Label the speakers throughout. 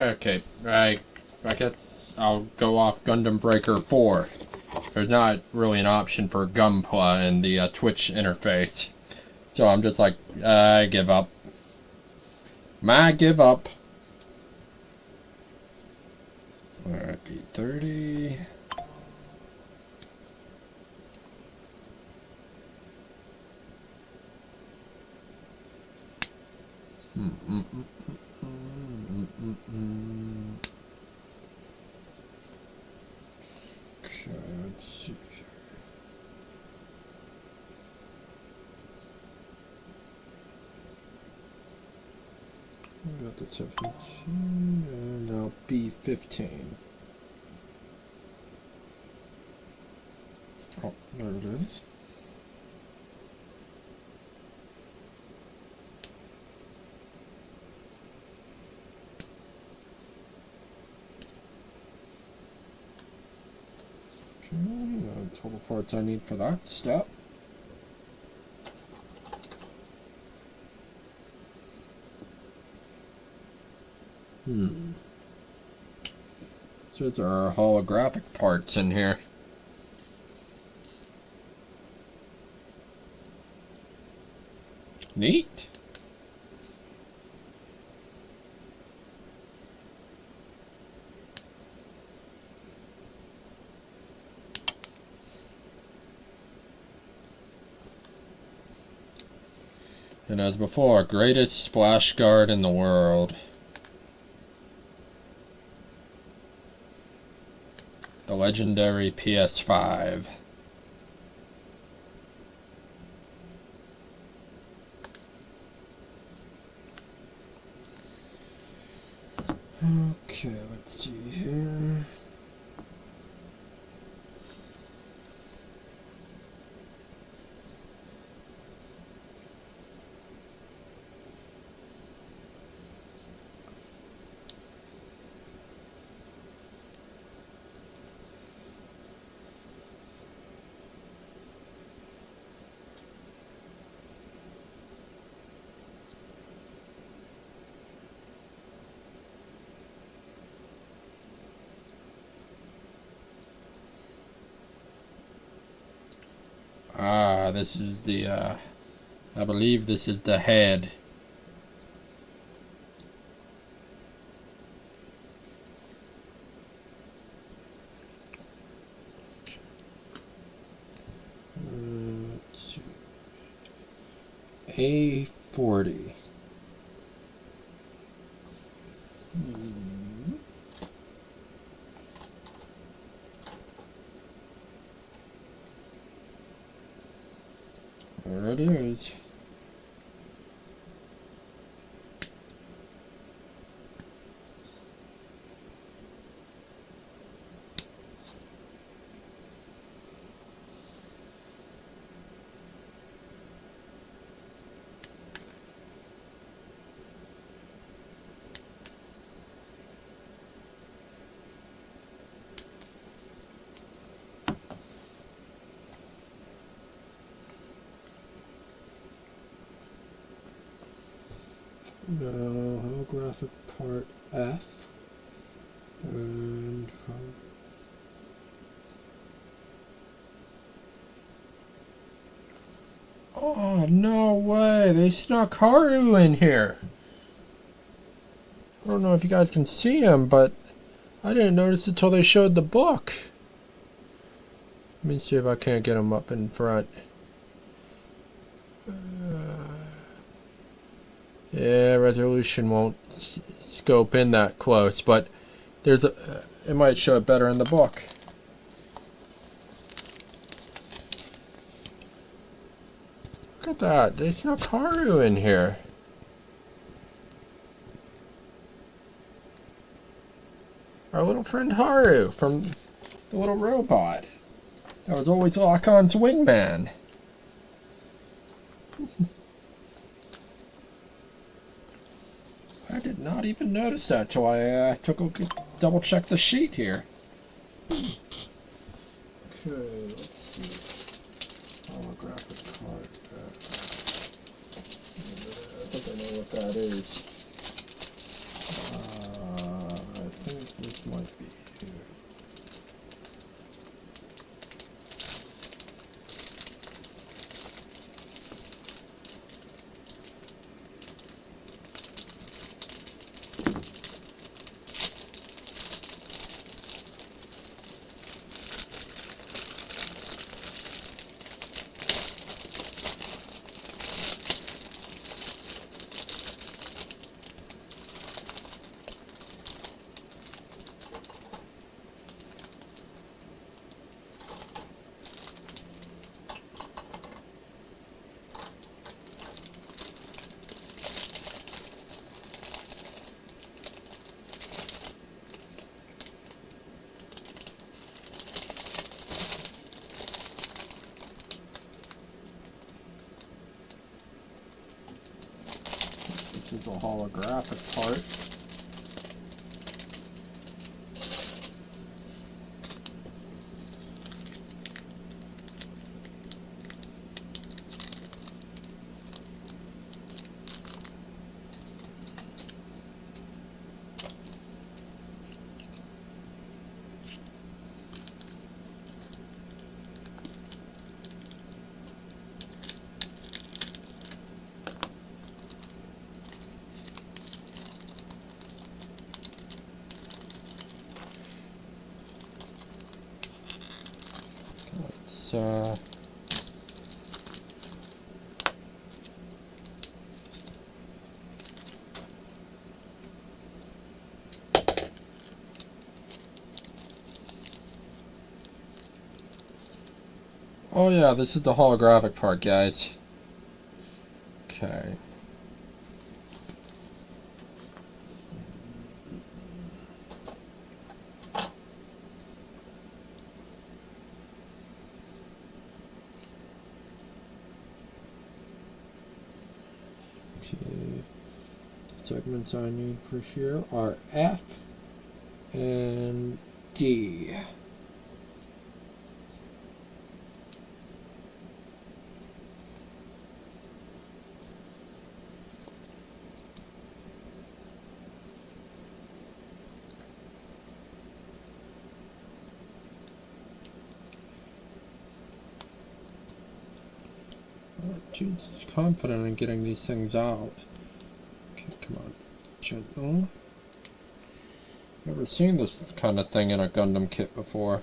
Speaker 1: Okay, I guess I'll go off Gundam Breaker 4. There's not really an option for Gunpla in the Twitch interface. So I'm just like, I give up. I give up. Alright, B30. Okay, let's see here. We got the 17 and now B15. Oh, there it is. Okay, total parts I need for that step. So there are holographic parts in here. Neat. And as before, greatest splash guard in the world. The legendary PS5. Okay, let's see here. This is the, I believe this is the head. Let's see. A40. There it is. Now, holographic part F, and oh, no way, they snuck Haru in here. I don't know if you guys can see him, but I didn't notice it until they showed the book. Let me see if I can't get him up in front. Yeah, resolution won't scope in that close, but there's a, it might show it better in the book. Look at that, they snuck Haru in here. Our little friend Haru from the little robot. That was always Lockon's wingman. I did not even notice that till I took a double check the sheet here. Okay, let's see. Holographic card. I think I know what that is. actual holographic part. Let's oh yeah, this is the holographic part, guys. Okay. Segments I need for here are F and D. Not too confident in getting these things out. Okay, come on. Gentle. Never seen this kind of thing in a Gundam kit before.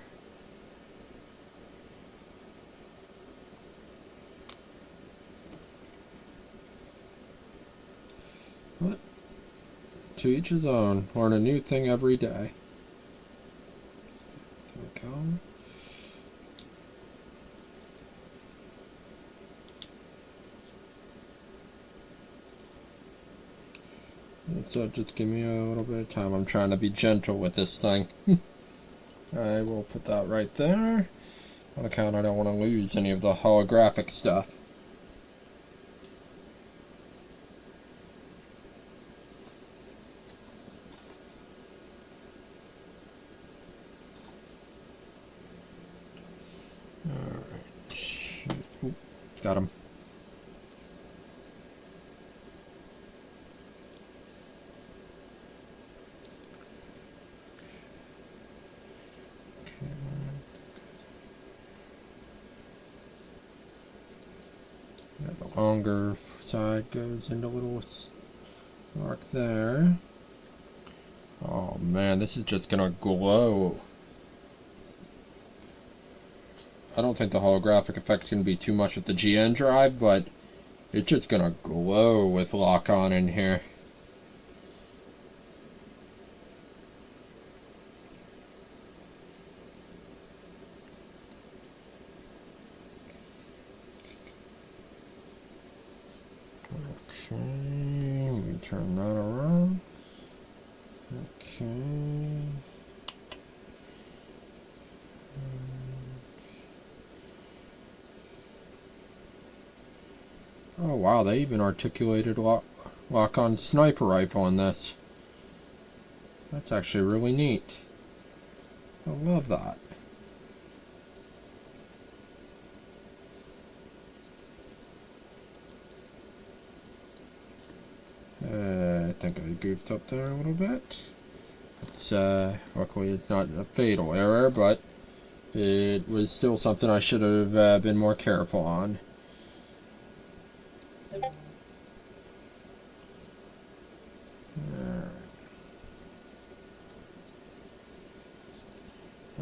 Speaker 1: But to each his own. Learn a new thing every day. There we go. So just give me a little bit of time. I'm trying to be gentle with this thing. I will put that right there. On account I don't want to lose any of the holographic stuff. Alright. Oop, got him. The longer side goes into a little mark there. Oh man, this is just gonna glow. I don't think the holographic effect's gonna be too much with the GN drive, but it's just gonna glow with lock on in here. Okay, let me turn that around. Okay. Oh wow, they even articulated lock-on sniper rifle on this. That's actually really neat. I love that. I think I goofed up there a little bit. It's luckily it's not a fatal error, but it was still something I should have been more careful on.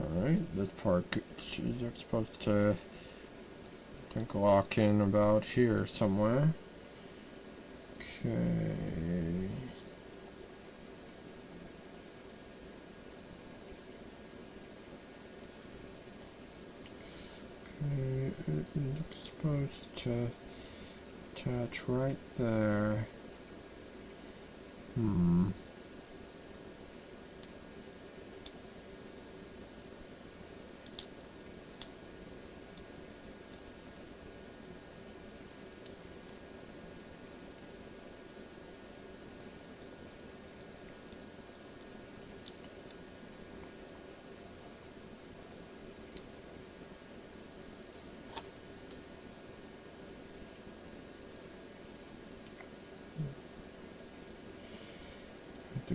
Speaker 1: Alright, this part is supposed to, I think, lock in about here somewhere. Okay. Okay, it's supposed to attach right there.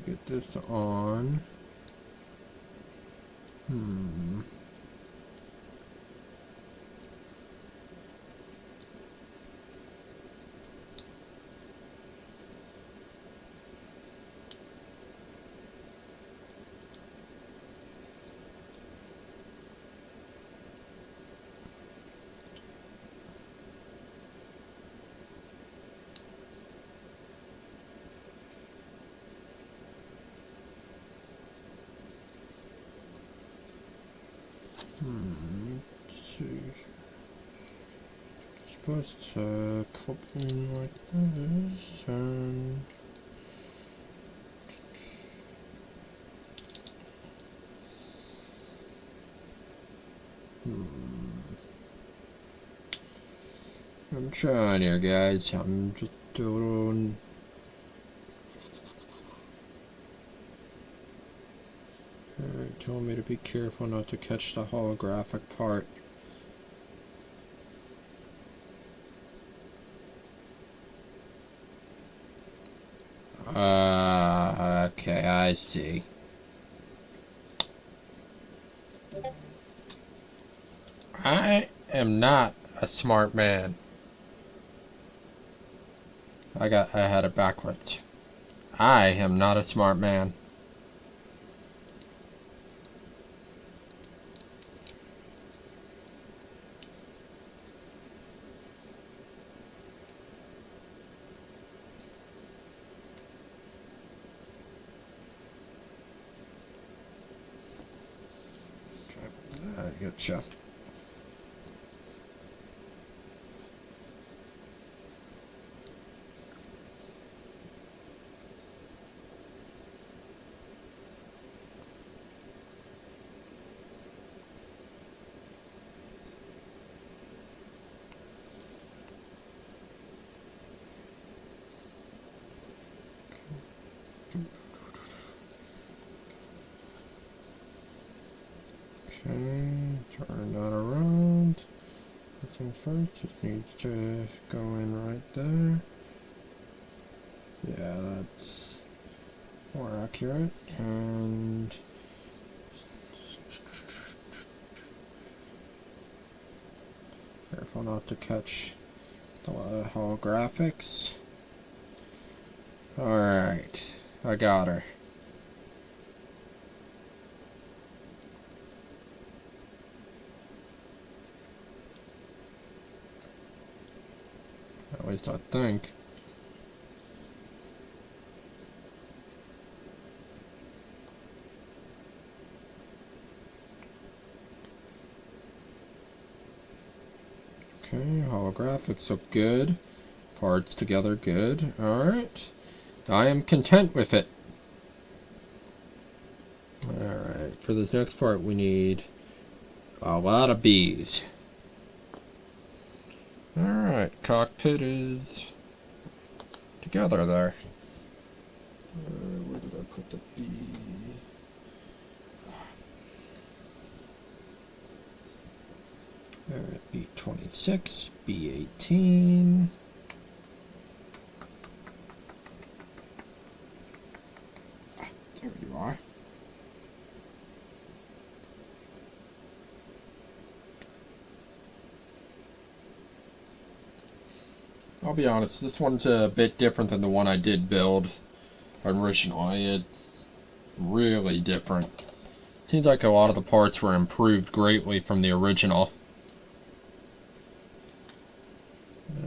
Speaker 1: get this on. Let's see. Supposed to plug in like this, and I'm trying here, guys. I'm just a little. Alright, told me to be careful not to catch the holographic part. Okay, I see. I am not a smart man. I had it backwards. I am not a smart man. I getcha. Okay, turn that around. First things first, just needs to go in right there. Yeah, that's more accurate. And careful not to catch the holographics. Alright, I got her. At least I think. Okay, holographics look good. Parts together good. Alright. I am content with it. Alright, for this next part we need a lot of bees. Alright, cockpit is together there. Where did I put the bee? Alright, B26, B18. There you are. I'll be honest, this one's a bit different than the one I did build originally. It's really different. Seems like a lot of the parts were improved greatly from the original.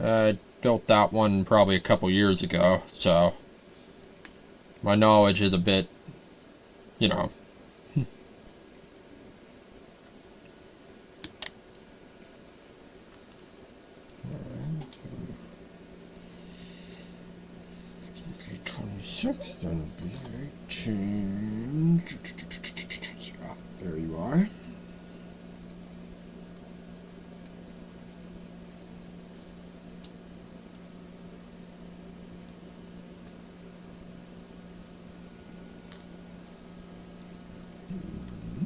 Speaker 1: I built that one probably a couple years ago, so my knowledge is a bit, you know. B26, then B18. There you are.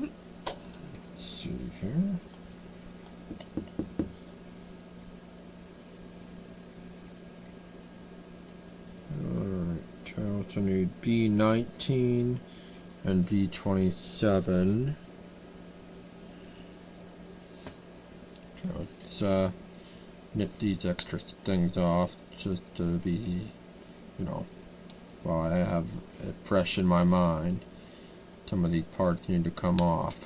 Speaker 1: Let's see here. Alright, child So I need B19 and B27. So let's nip these extra things off just to be, while I have it fresh in my mind. Some of these parts need to come off.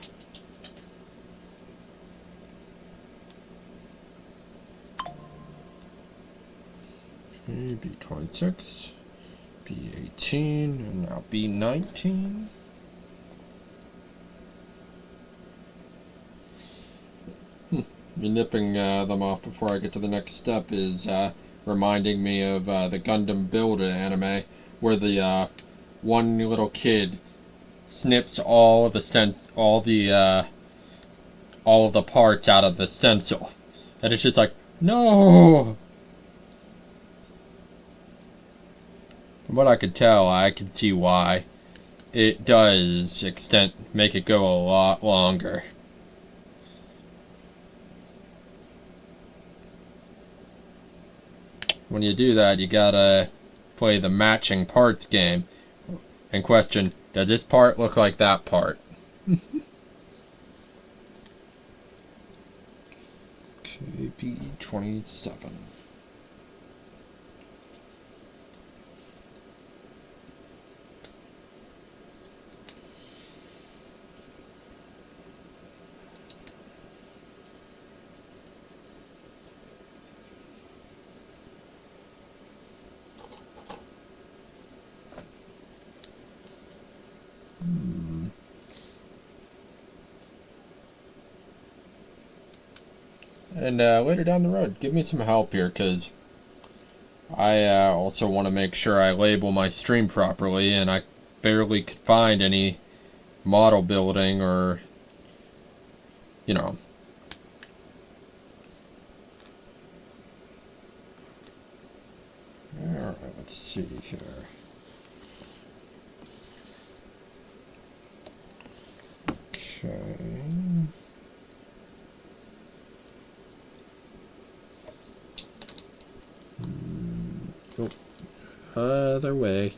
Speaker 1: Okay, B26, B18, and now B19. Me nipping them off before I get to the next step is reminding me of the Gundam Building anime, where the one little kid snips all of the all of the parts out of the stencil, and it's just like, no. From what I could tell, I can see why. It does make it go a lot longer. When you do that, you gotta play the matching parts game and question, does this part look like that part? Okay, B27. And later down the road, give me some help here, because I also want to make sure I label my stream properly, and I barely could find any model building or, Alright, let's see here. Okay. Oh, other way.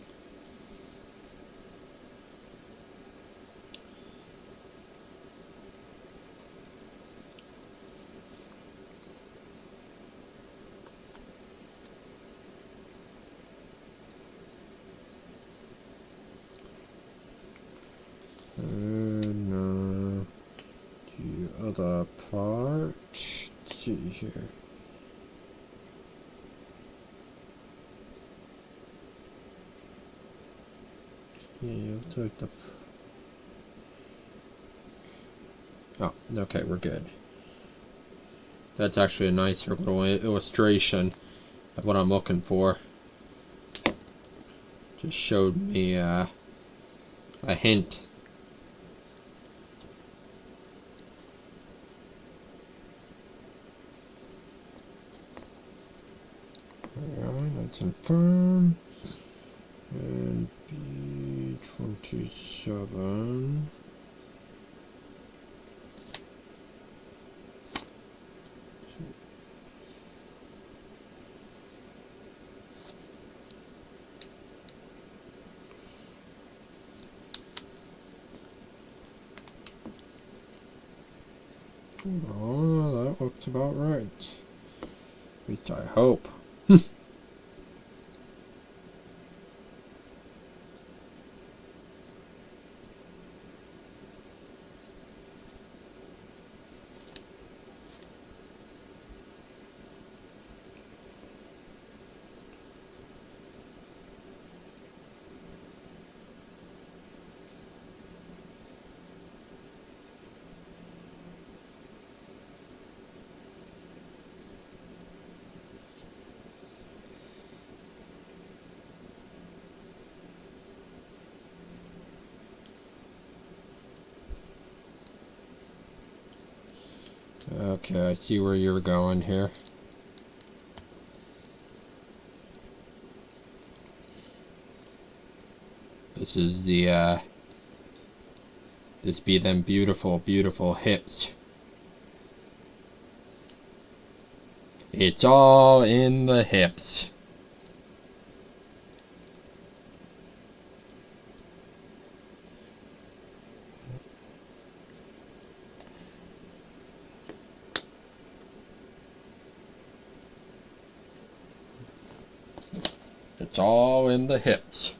Speaker 1: And the other part. Let's see here. Yeah, looks like the. Oh, okay, we're good. That's actually a nicer little illustration of what I'm looking for. Just showed me a hint. Alright, that's confirmed. And B27. Oh, that looks about right. At least I hope. Okay, I see where you're going here. This is the, this be them beautiful, beautiful hips. It's all in the hips. It's all in the hips.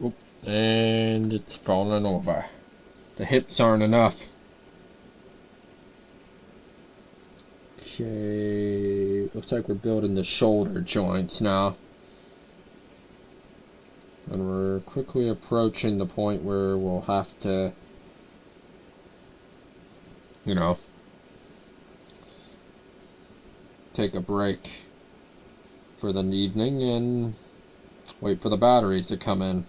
Speaker 1: Oop, and it's falling over. The hips aren't enough. Okay, looks like we're building the shoulder joints now. And we're quickly approaching the point where we'll have to, you know, take a break for the evening and wait for the batteries to come in.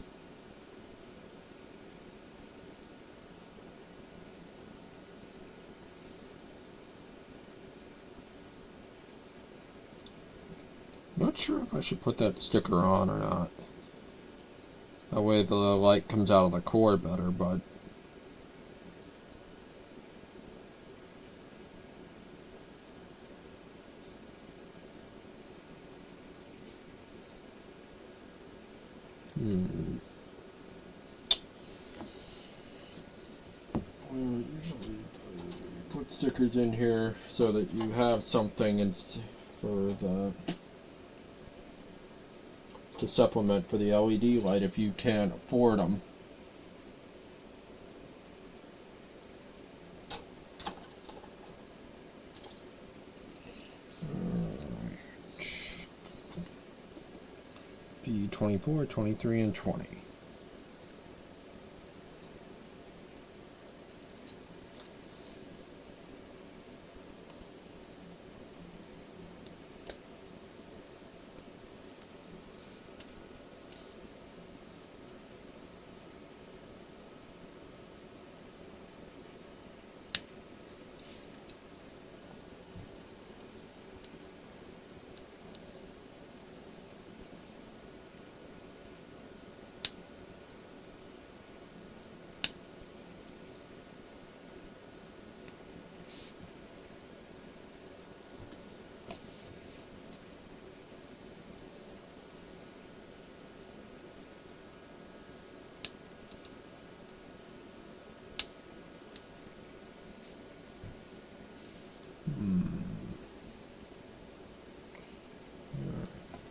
Speaker 1: Not sure if I should put that sticker on or not. That way the light comes out of the core better, but usually put stickers in here so that you have something for the to supplement for the LED light if you can't afford them. B24, 23, and 20.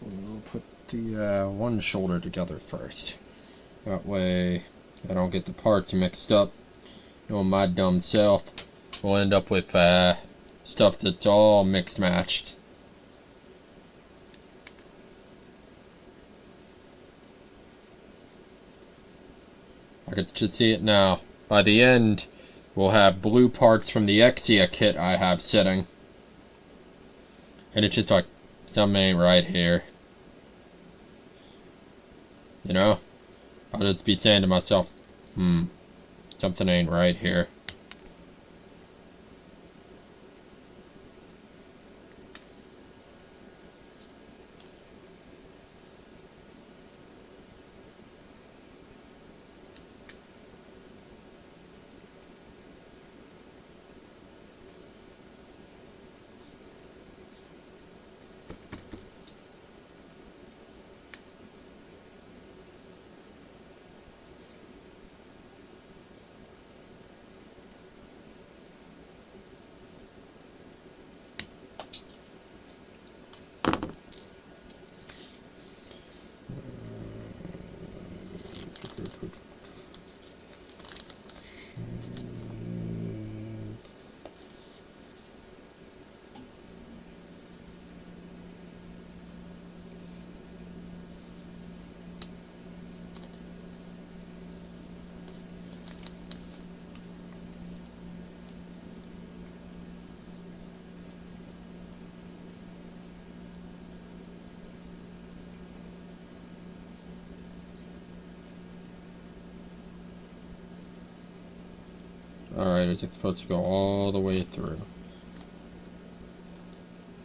Speaker 1: We'll put the one shoulder together first. That way I don't get the parts mixed up. Knowing my dumb self, we'll end up with stuff that's all mixed matched. I can see it now. By the end, we'll have blue parts from the Exia kit I have sitting. And it's just like, something ain't right here. You know? I'll just be saying to myself, something ain't right here. Alright, it's supposed to go all the way through.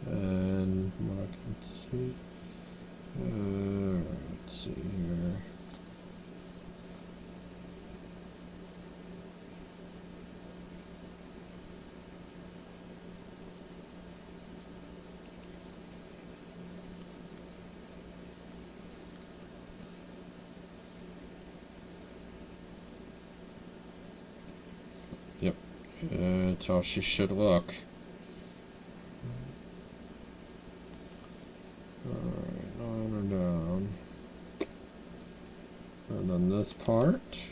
Speaker 1: And what I can see, let's see here. Yep, that's how she should look. And then this part.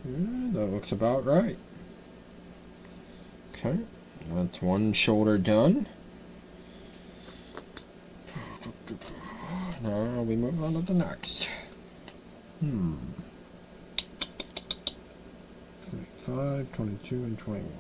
Speaker 1: Yeah, that looks about right. Okay, that's one shoulder done. Now we move on to the next. 25, 22, and 21.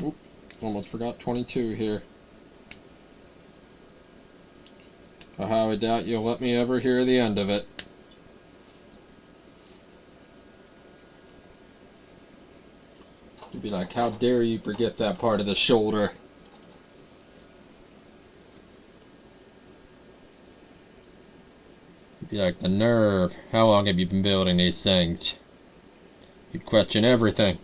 Speaker 1: Oop, almost forgot 22 here. I highly doubt you'll let me ever hear the end of it. You'd be like, how dare you forget that part of the shoulder? You'd be like, the nerve. How long have you been building these things? You'd question everything.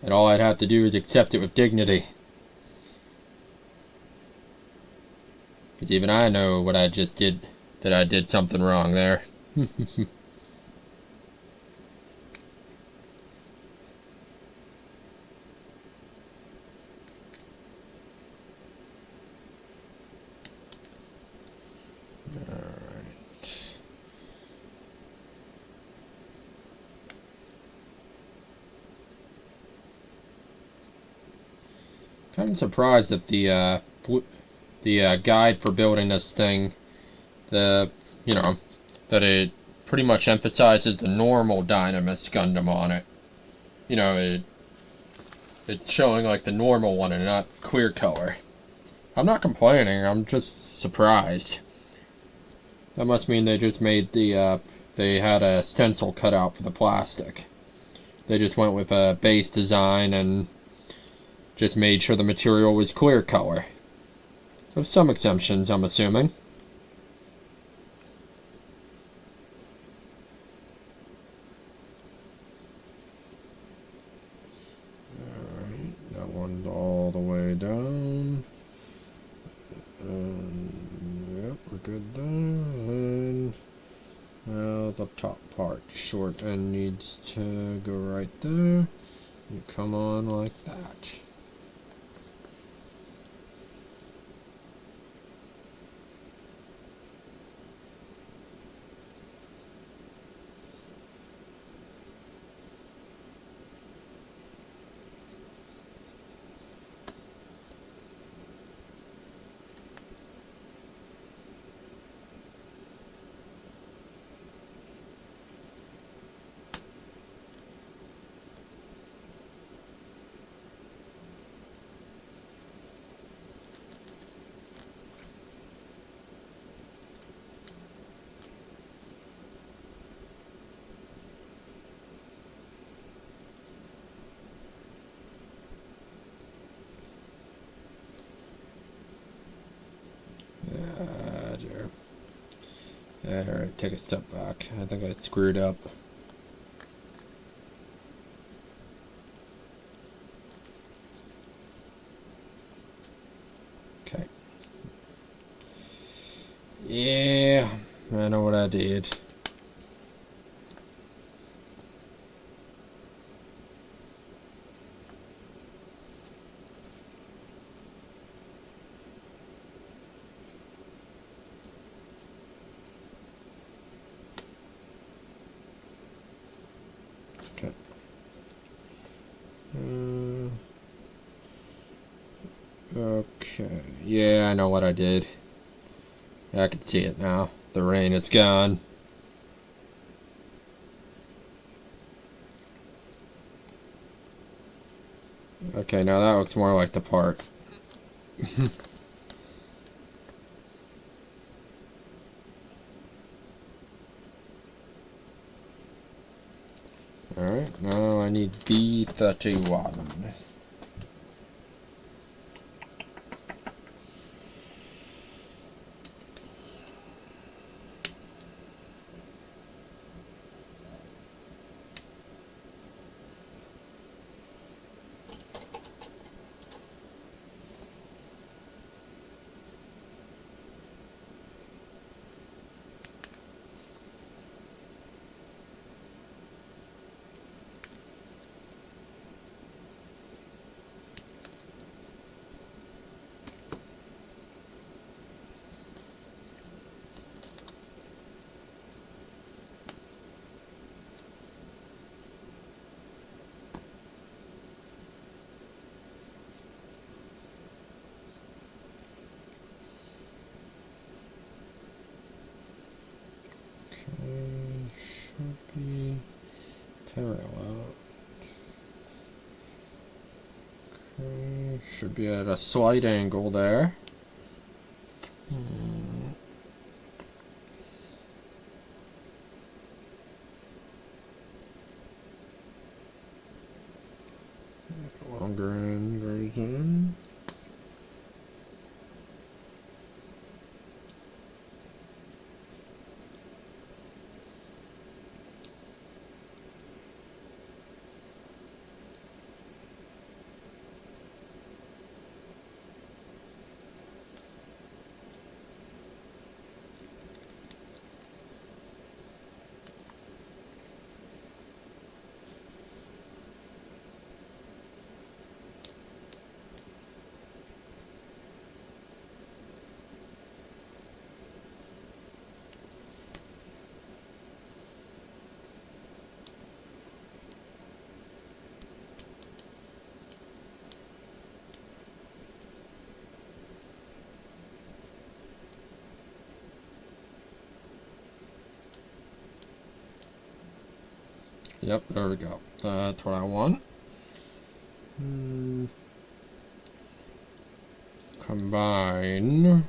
Speaker 1: And all I'd have to do is accept it with dignity. Because even I know what I just did, that I did something wrong there. Kind of surprised that the guide for building this thing, that it pretty much emphasizes the normal Dynames Gundam on it. It's showing like the normal one and not clear color. I'm not complaining. I'm just surprised. That must mean they just made they had a stencil cut out for the plastic. They just went with a base design and just made sure the material was clear color. With some exemptions, I'm assuming. Alright, that one's all the way down. And yep, we're good there. And now the top part. Short end needs to go right there. You come on like that. Alright, take a step back. I think I screwed up. Okay. Yeah, I know what I did. Okay. Okay. Yeah, I know what I did. I can see it now. The rain is gone. Okay, now that looks more like the part. Alright, now I need B31. Should be parallel. Okay, should be at a slight angle there. Longer end goes in. Yep, there we go. That's what I want. Combine.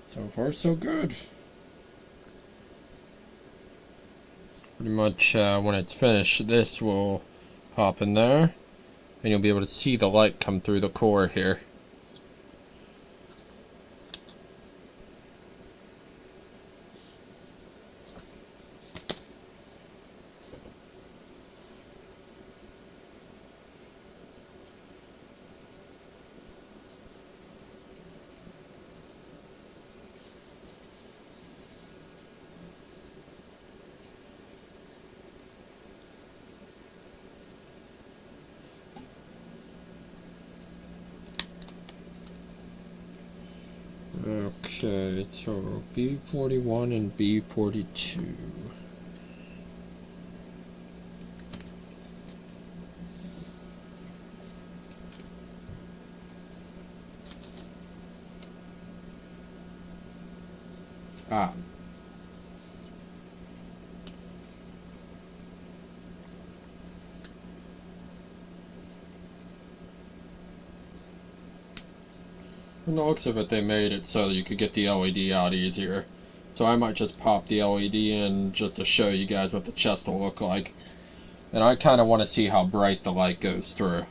Speaker 1: So far, so good. Pretty much when it's finished, this will pop in there, and you'll be able to see the light come through the core here. Okay, so B41 and B42. Ah. From the looks of it, they made it so that you could get the LED out easier. So I might just pop the LED in just to show you guys what the chest will look like. And I kind of want to see how bright the light goes through.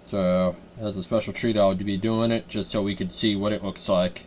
Speaker 1: So, as a special treat, I'll be doing it just so we can see what it looks like.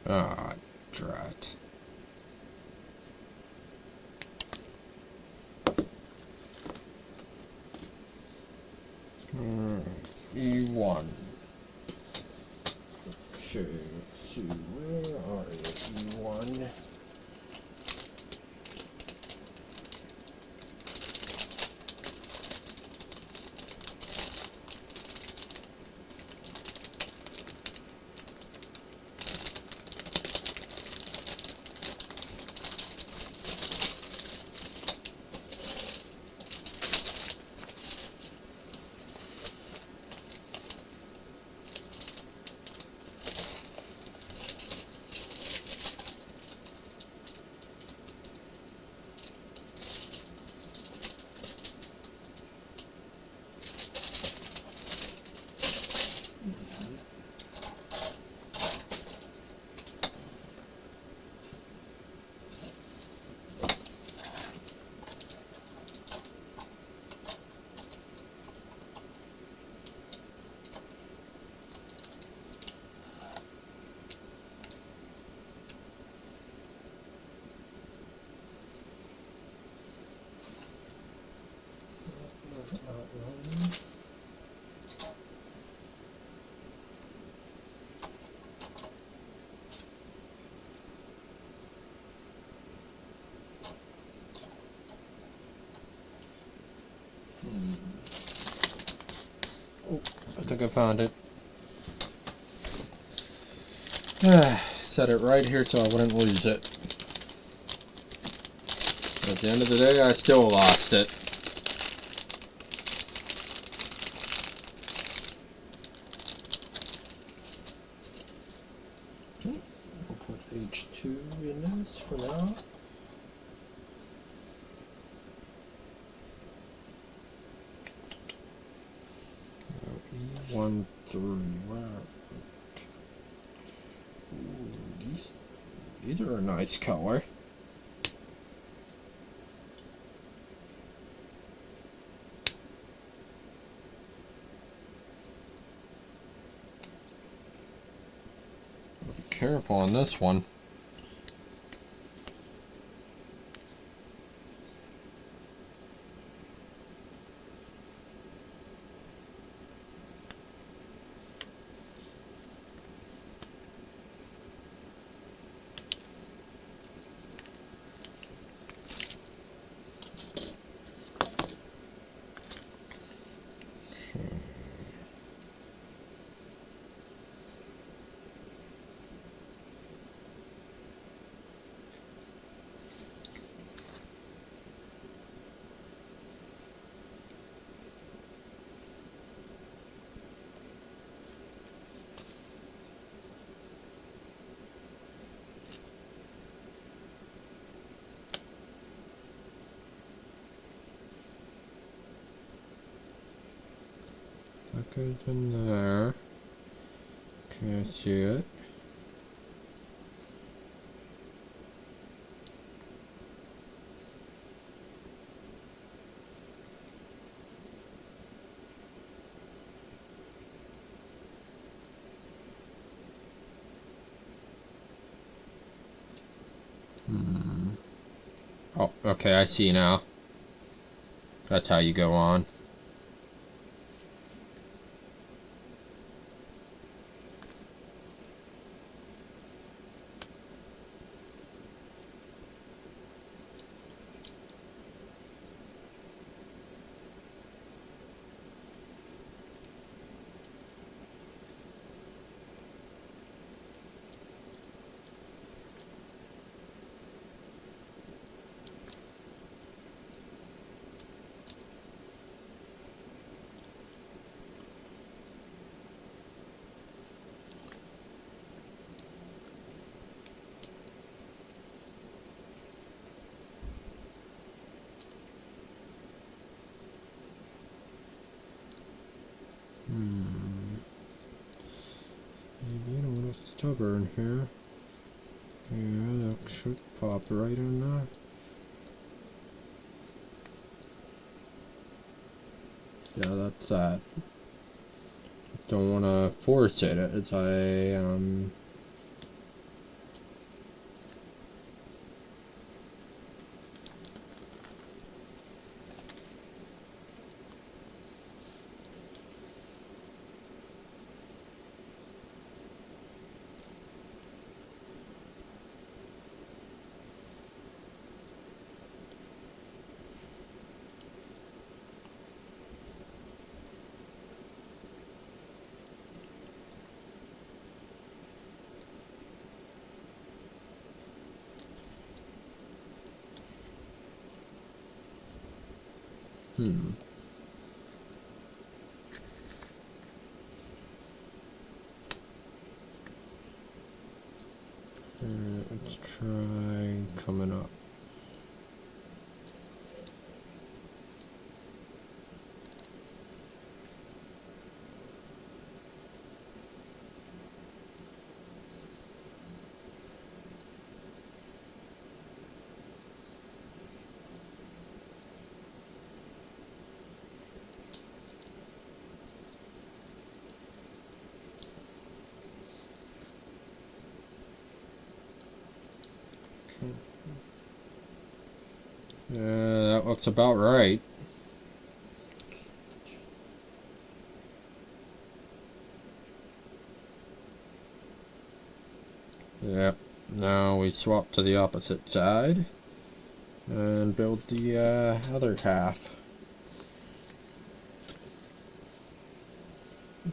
Speaker 1: Ah, drat. E1. Okay, let's see, where are you, E1? Oh, I think I found it. Set it right here so I wouldn't lose it. At the end of the day, I still lost it. Okay, we'll put H2 in this for now. E1, 3, wow. Ooh, these are a nice color. Be careful on this one. That goes in there. Can't see it. Oh, okay, I see now. That's how you go on. Maybe I don't want to stubborn here. Yeah, that should pop right in there. Yeah, that's that. Just don't want to force it as I Let's try coming up. That looks about right. Yep. Now we swap to the opposite side and build the other half.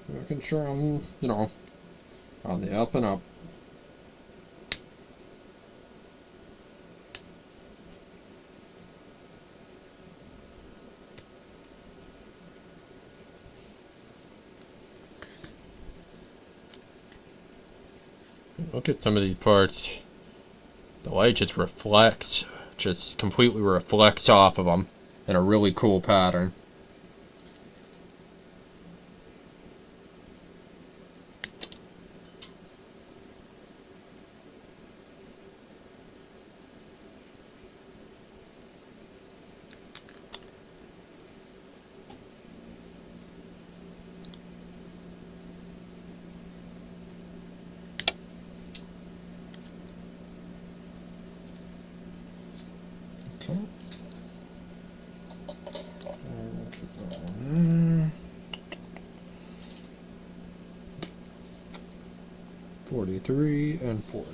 Speaker 1: Making sure I'm, on the up and up. Look at some of these parts. The light just reflects, just completely reflects off of them in a really cool pattern. Okay. 43 and 40.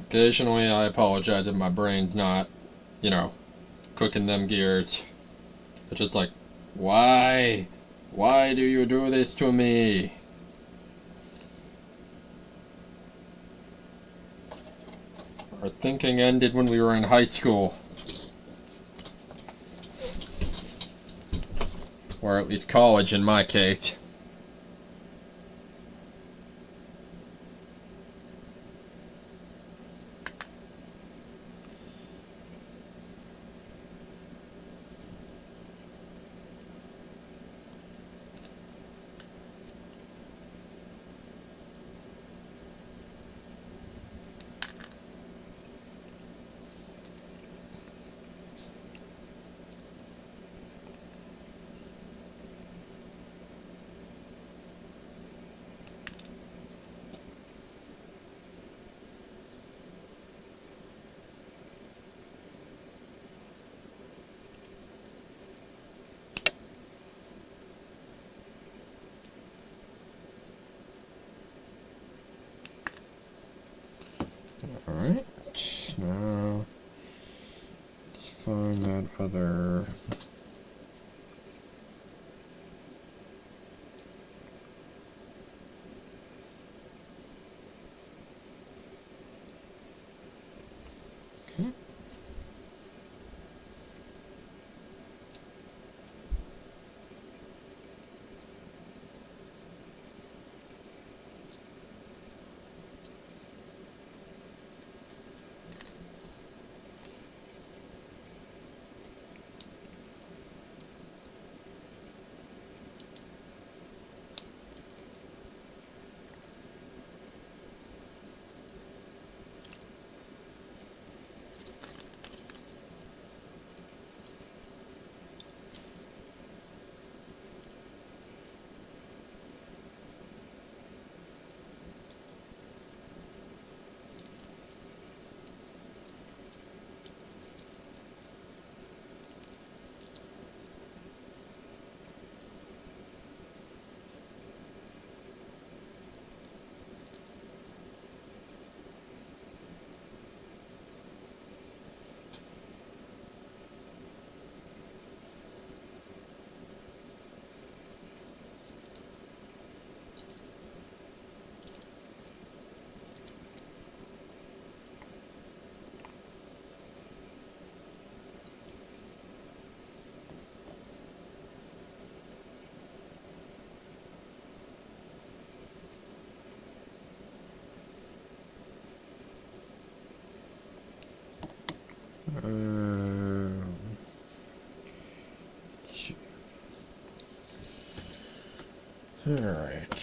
Speaker 1: Occasionally I apologize if my brain's not, cooking them gears. It's just like, why? Why do you do this to me? Our thinking ended when we were in high school. Or at least college in my case. Alright, now let's find that other. Okay. Alright.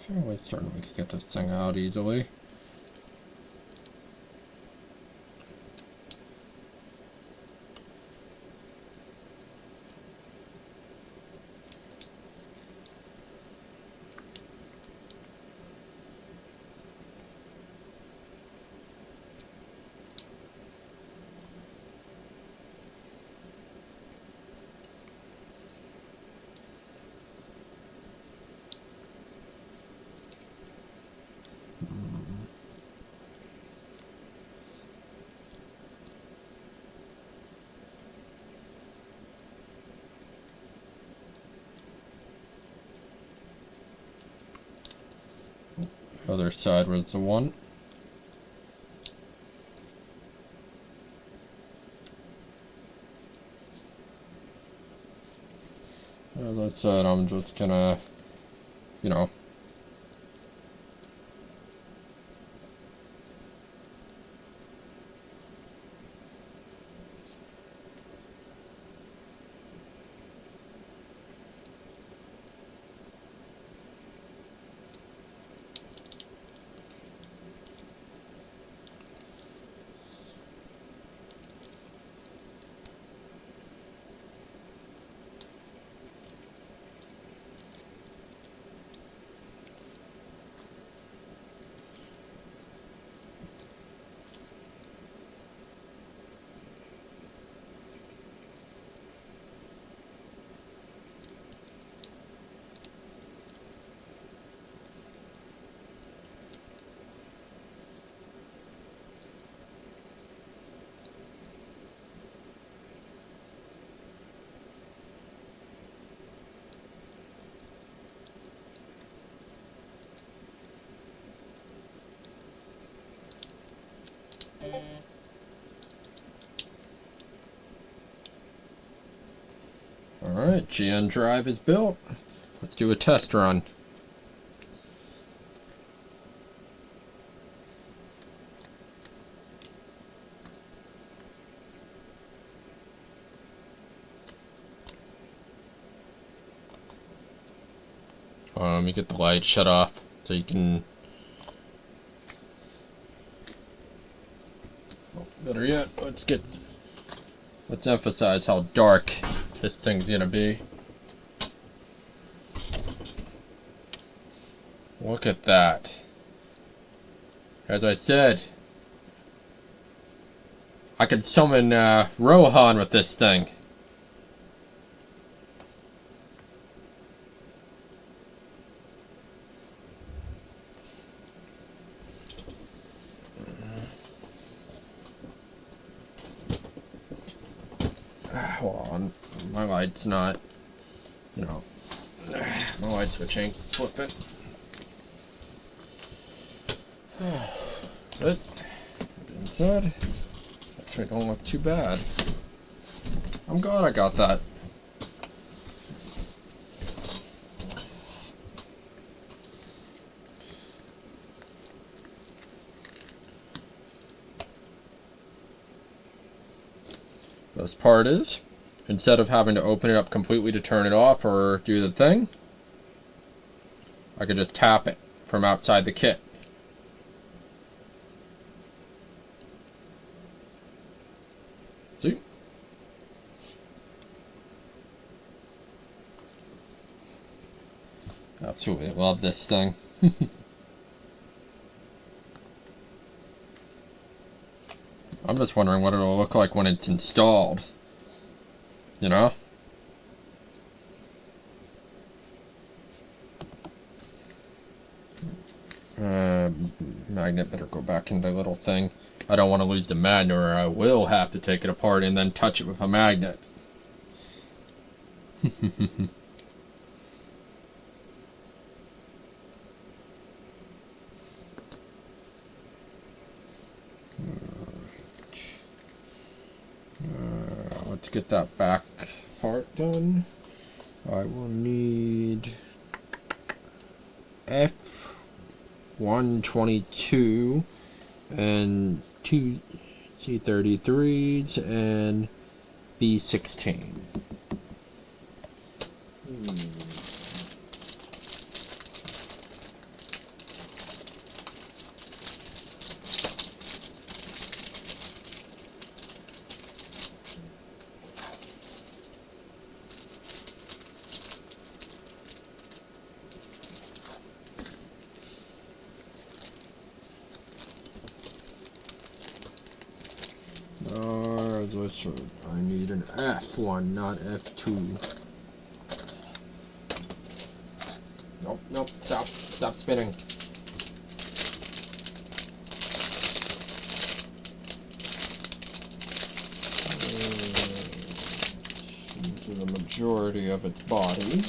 Speaker 1: Fairly certain we could get this thing out easily. Other side was the one. As I said, I'm just gonna, you know, alright, GN drive is built. Let's do a test run. Let me get the light shut off so you can... Better yet, let's emphasize how dark this thing's gonna be. Look at that. As I said, I could summon Rohan with this thing. Hold on, my light's not, you know, my light switch ain't flipping. But, being said, actually don't look too bad. I'm glad I got that. Best part is, instead of having to open it up completely to turn it off or do the thing, I could just tap it from outside the kit. See? Absolutely love this thing. I'm just wondering what it'll look like when it's installed. You know? Magnet better go back in the little thing. I don't want to lose the magnet or I will have to take it apart and then touch it with a magnet. get that back part done. I will need F122 and 2 C33s and B16. I need an F1, not F2. Nope, stop spinning. Into the majority of its body.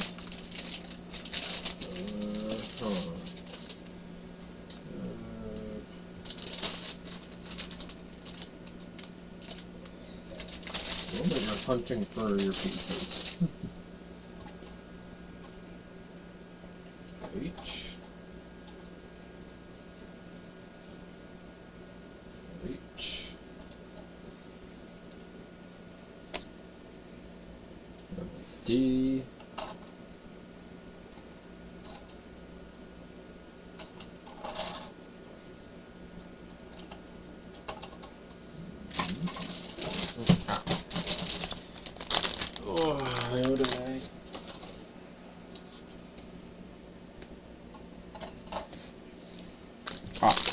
Speaker 1: But you're hunting for your pieces. H. D.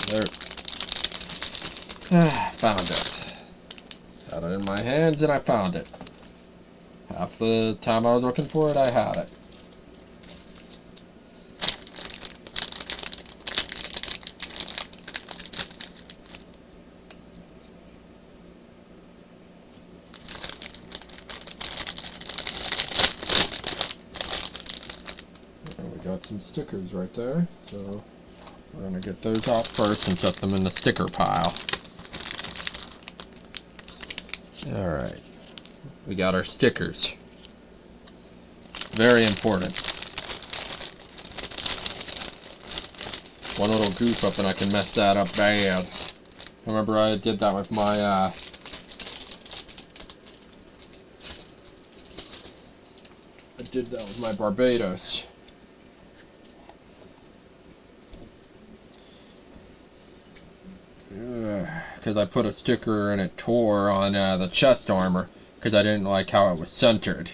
Speaker 1: There. Found it. Had it in my hands and I found it. Half the time I was looking for it, I had it. And we got some stickers right there, so we're going to get those out first and set them in the sticker pile. Alright. We got our stickers. Very important. One little goof up and I can mess that up bad. Remember I did that with my Barbados. Because I put a sticker and it tore on the chest armor because I didn't like how it was centered.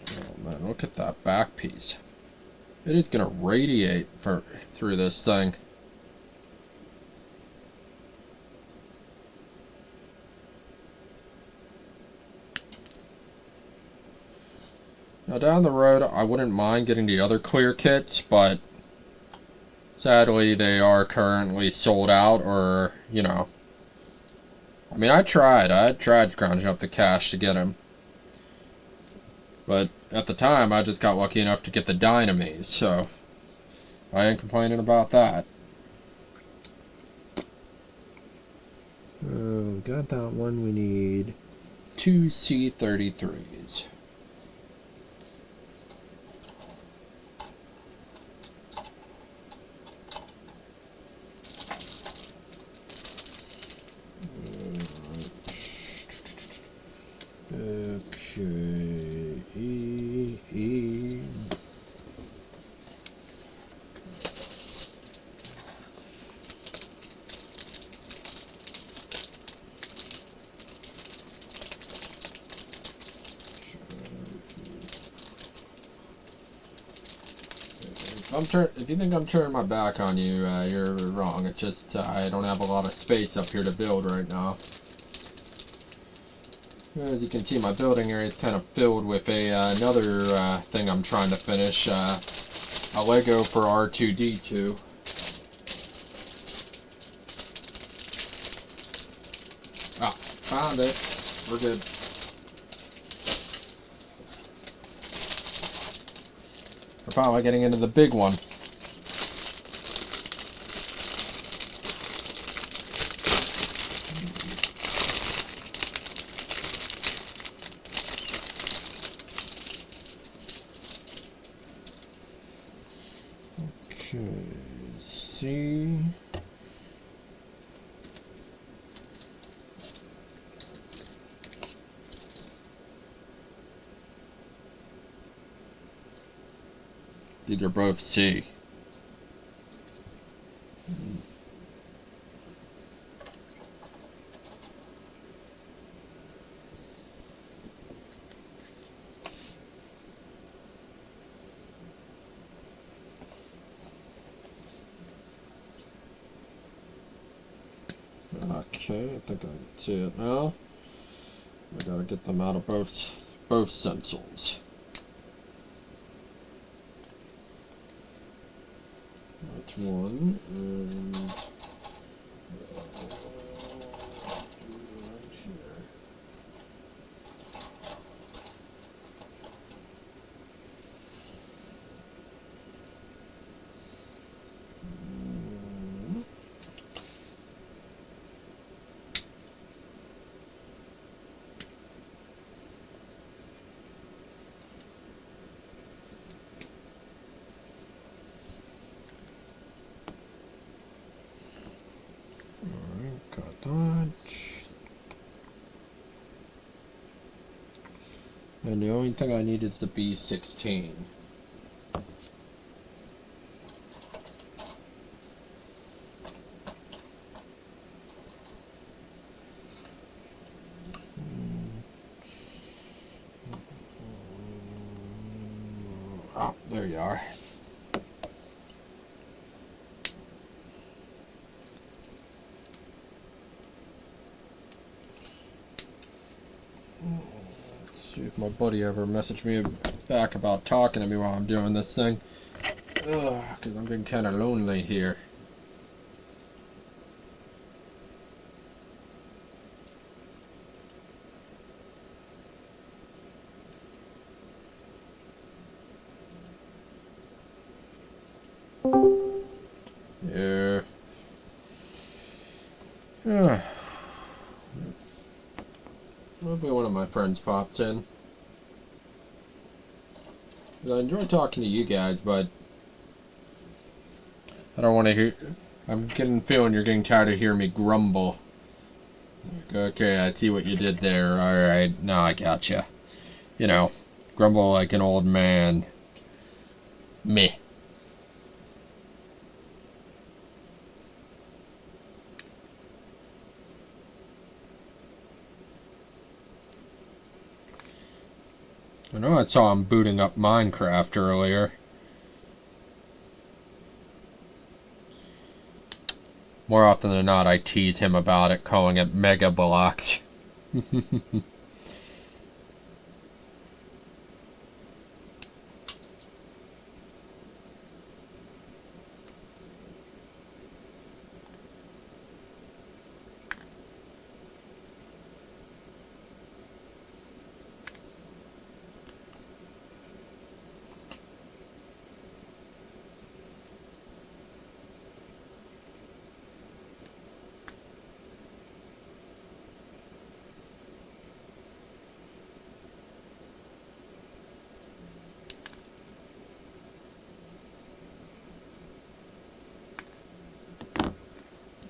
Speaker 1: Oh man, look at that back piece. It is going to radiate through this thing. Now down the road, I wouldn't mind getting the other clear kits, but sadly they are currently sold out, or, you know. I mean, I tried scrounging up the cash to get them. But at the time, I just got lucky enough to get the Dynames, so I ain't complaining about that. Got that one. We need 2 C33s. Okay, E. If you think I'm turning my back on you, you're wrong. It's just I don't have a lot of space up here to build right now. As you can see, my building area is kind of filled with another thing I'm trying to finish, a Lego for R2-D2. Found it. We're good. We're finally getting into the big one. Okay, see. These are both C. Okay, I think I can see it now. I gotta get them out of both stencils. That's one, and right here. Got that. And the only thing I need is the B16. Oh, there you are. See if my buddy ever messaged me back about talking to me while I'm doing this thing. Because I'm getting kind of lonely here. Yeah. Hopefully one of my friends pops in. I enjoy talking to you guys, but I don't want to hear. I'm getting the feeling you're getting tired of hearing me grumble. Okay, I see what you did there. Alright, now I gotcha. You know, grumble like an old man. Meh. I know I saw him booting up Minecraft earlier. More often than not, I tease him about it, calling it Mega Blocked.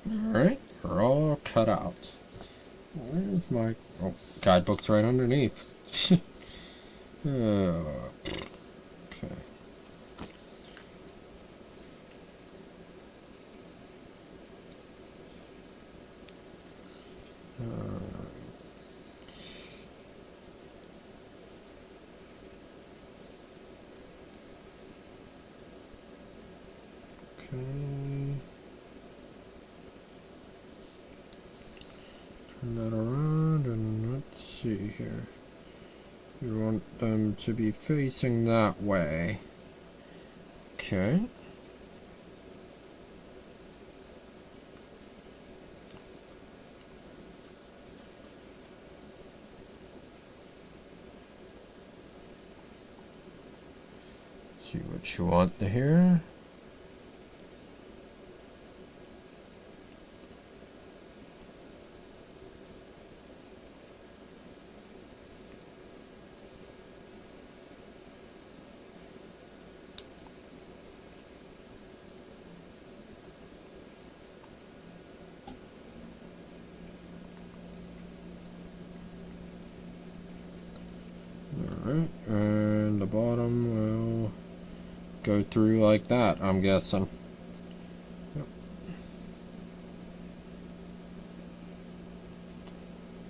Speaker 1: Alright, we're all cut out. Where's my... Oh, guidebook's right underneath. Okay. Okay. Turn that around and let's see here. You want them to be facing that way. Okay. See what you want here. Alright, and the bottom will go through like that, I'm guessing. Yep.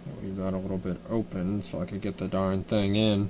Speaker 1: I'll leave that a little bit open so I could get the darn thing in.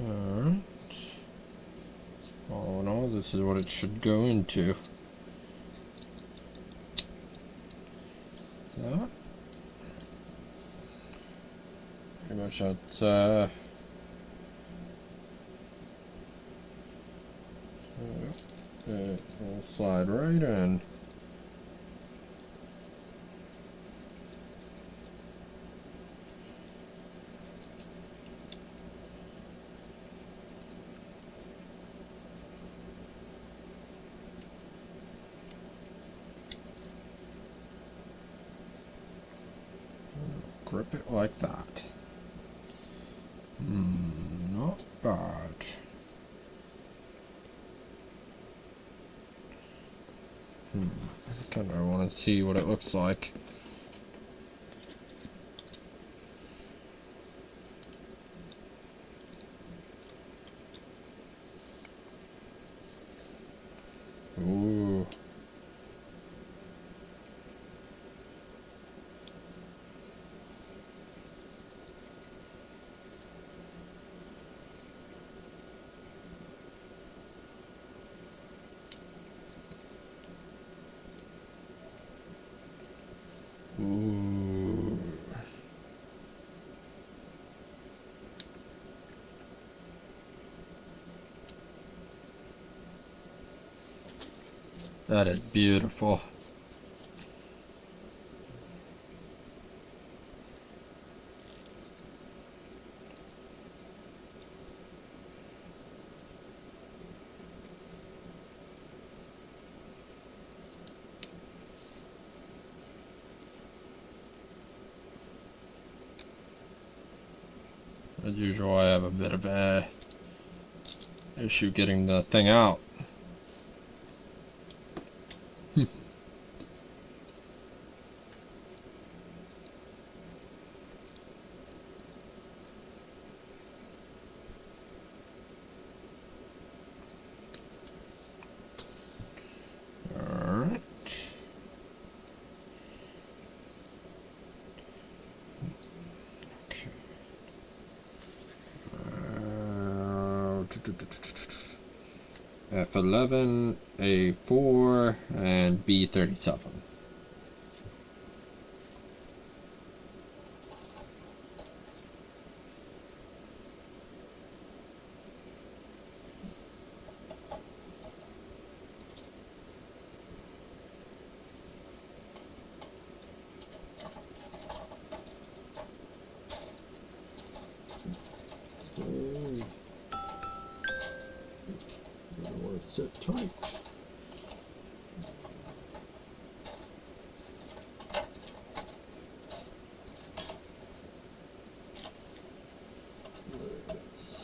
Speaker 1: Alright. All in all, this is what it should go into. That. Pretty much that's it'll slide right in. Grip it like that. Not bad. I kind of want to see what it looks like. Ooh. Ooh. That is beautiful. As usual, I have a bit of a issue getting the thing out. Alright. Okay. F11, A4, and B37. Sit tight.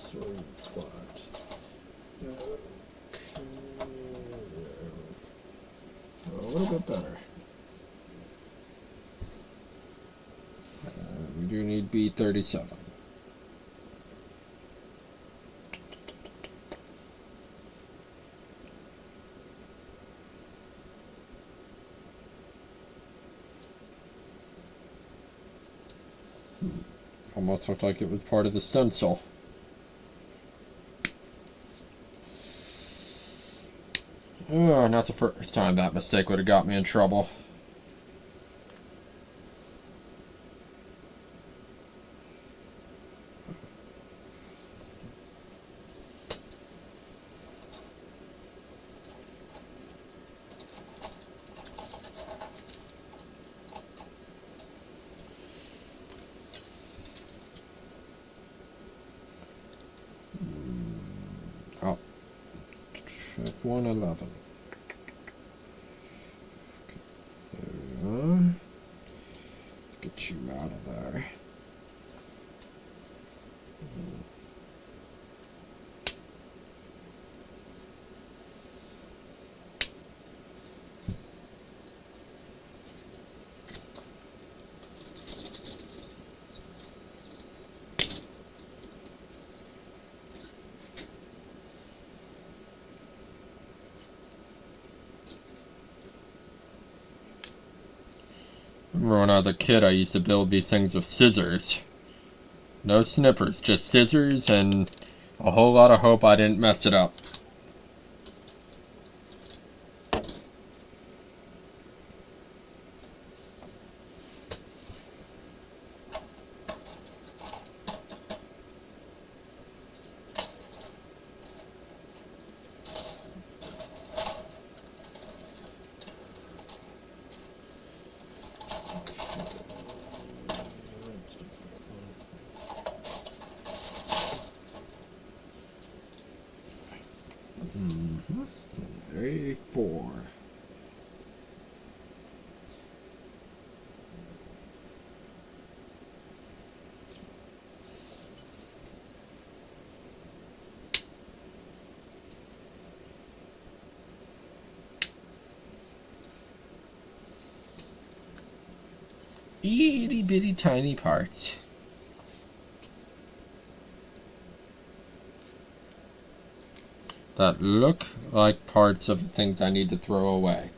Speaker 1: Sweet spot. Okay. A little bit better. We do need B37. Almost looked like it was part of the stencil. Oh, not the first time that mistake would have got me in trouble. Oh, check 111. There we are. Get you out of there. Remember when I was a kid, I used to build these things with scissors. No snippers, just scissors and a whole lot of hope I didn't mess it up. A4. Itty bitty tiny parts. That look like parts of things I need to throw away.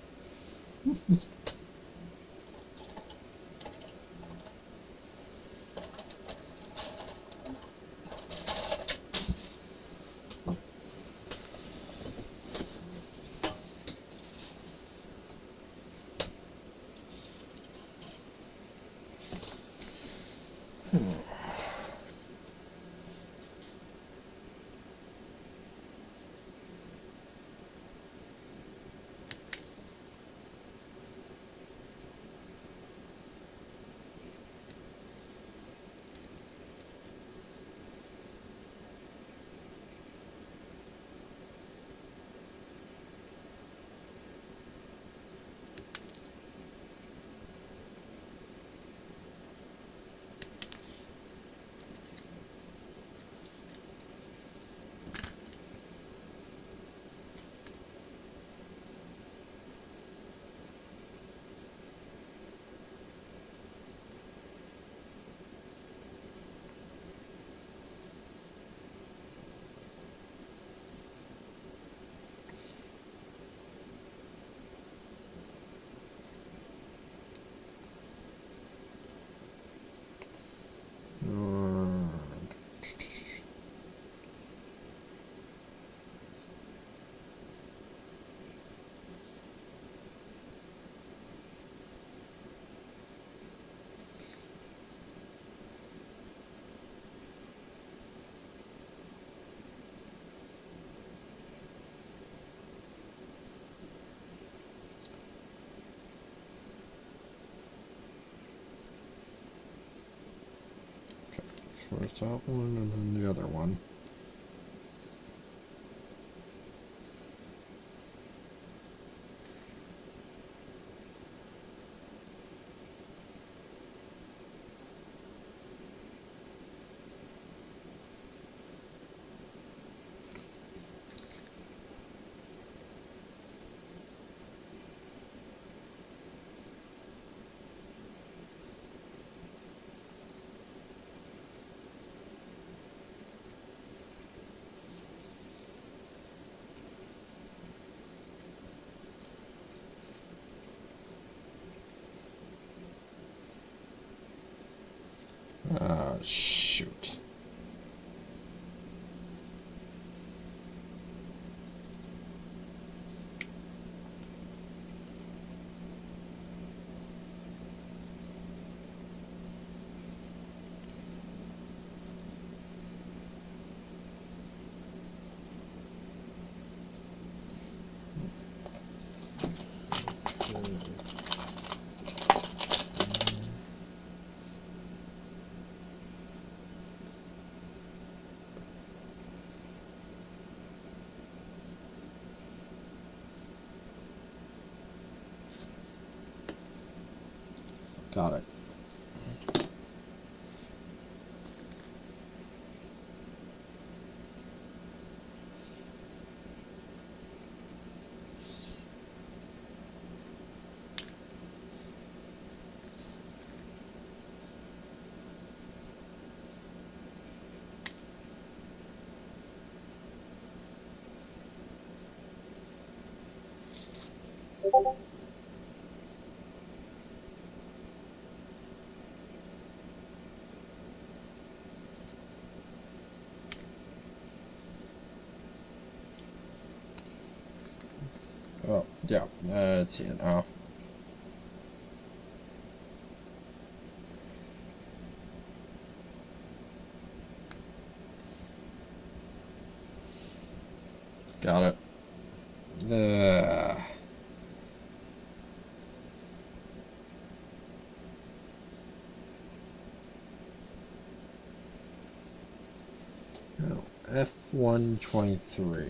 Speaker 1: First that one and then the other one. Shoot. Got it. Oh, yeah, that's it now. Got it. F123.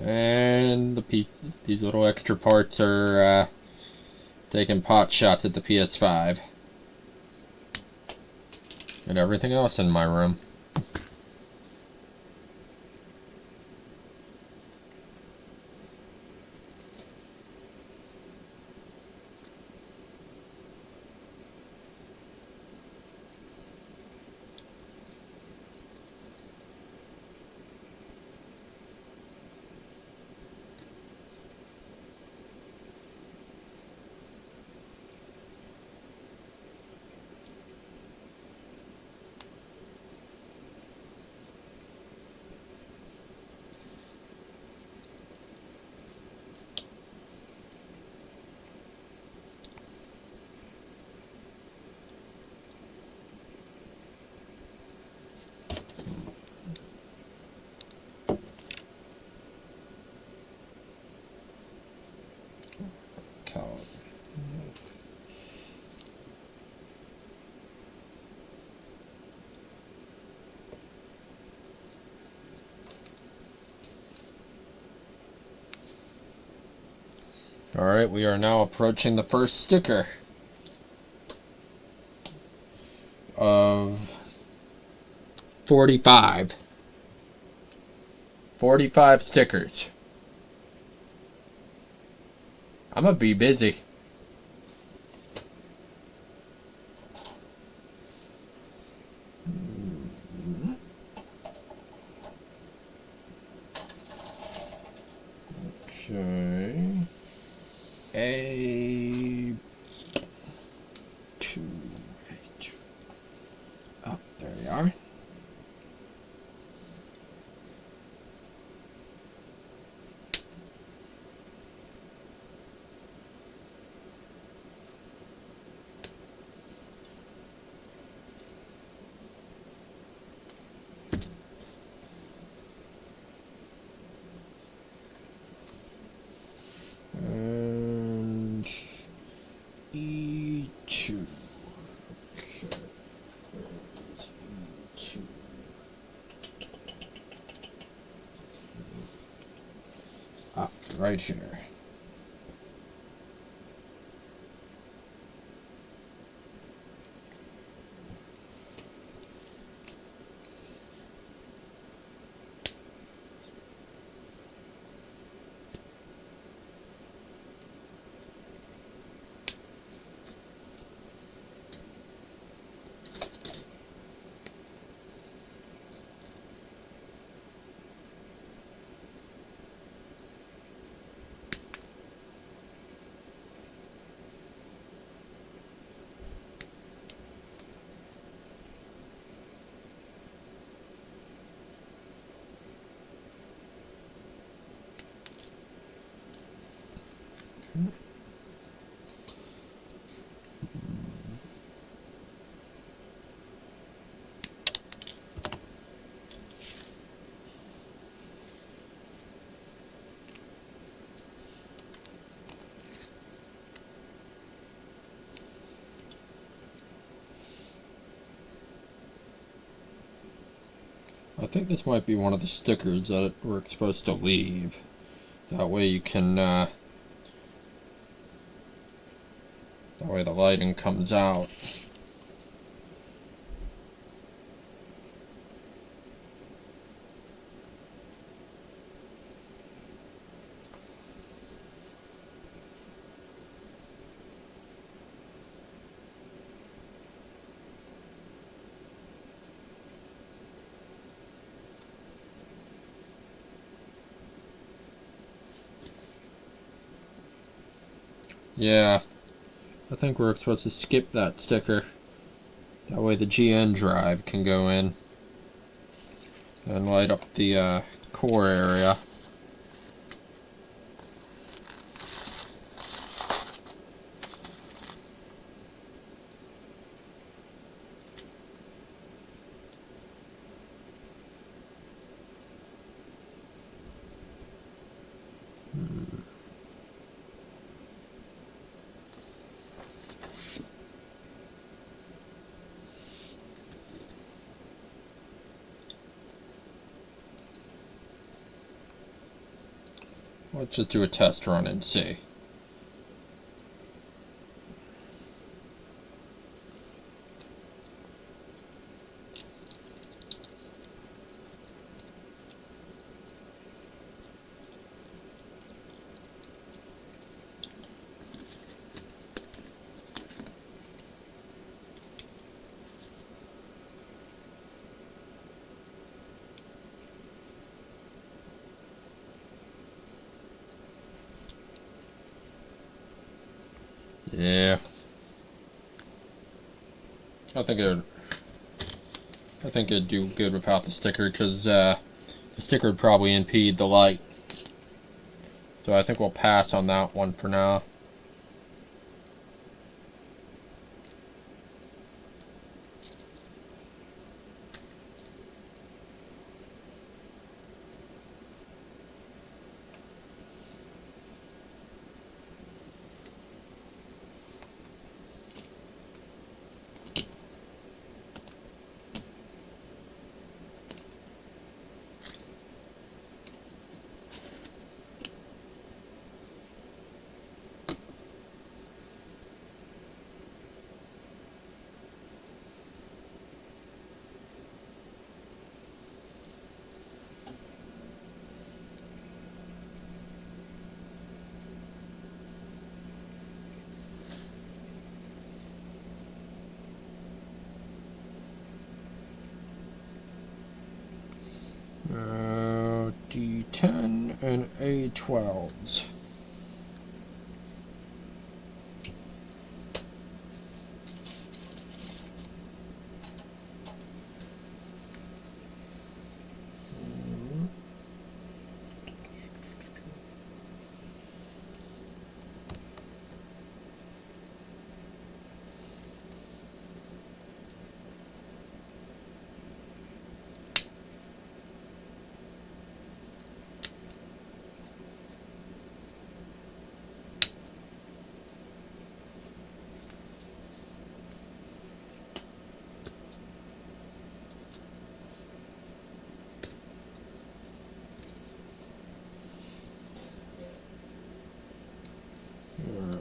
Speaker 1: And these little extra parts are taking pot shots at the PS5 and everything else in my room. Alright, we are now approaching the first sticker of 45. 45 stickers. I'm gonna be busy. A2. Oh, there you are. And E2. Okay. Where's E2? Ah, right here. I think this might be one of the stickers that we're supposed to leave. That way you can, that way the lighting comes out. Yeah, I think we're supposed to skip that sticker. That way the GN drive can go in and light up the core area. Let's just do a test run and see. Yeah. I think it'd do good without the sticker, because the sticker would probably impede the light. So I think we'll pass on that one for now. D10 and A12s.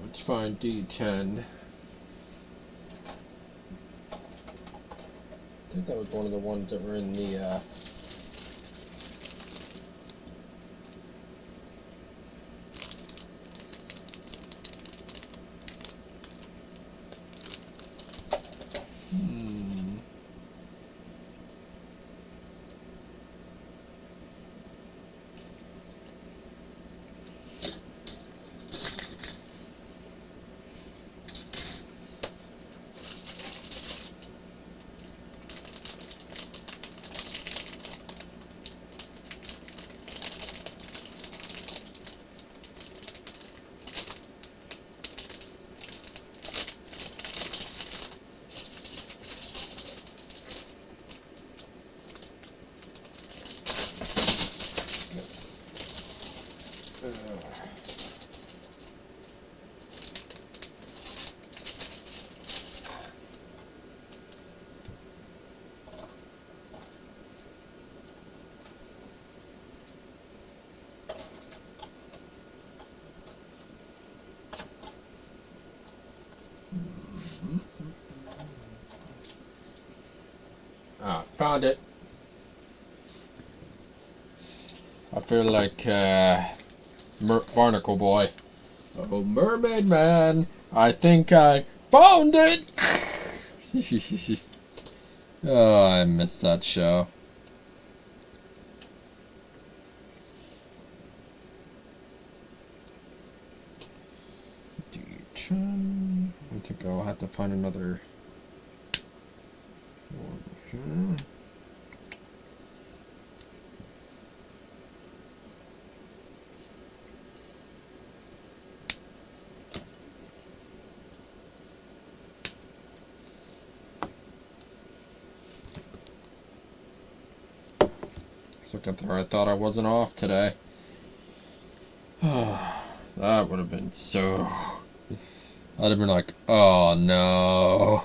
Speaker 1: Let's find D10. I think that was one of the ones that were in the, found it. I feel like Barnacle Boy. Oh, Mermaid Man, I think I found it! Oh, I missed that show. I think I'll have to find another one here. Looking through, I thought I wasn't off today. That would have been so... I'd have been like, oh no.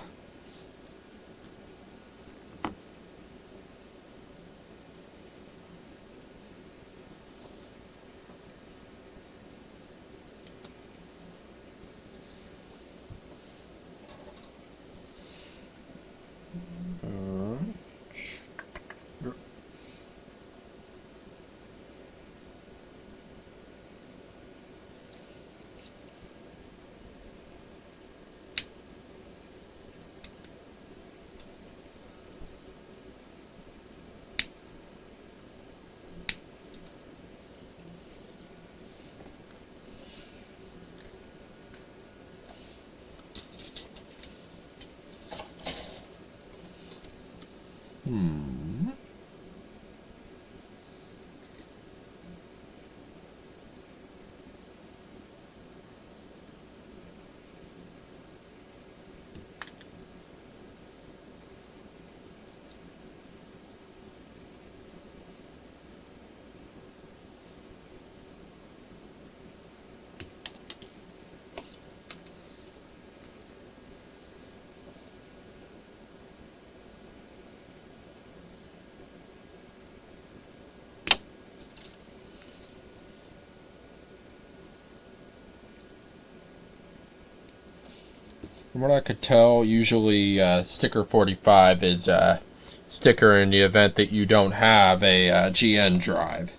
Speaker 1: From what I could tell, usually sticker 45 is a sticker in the event that you don't have a GN drive.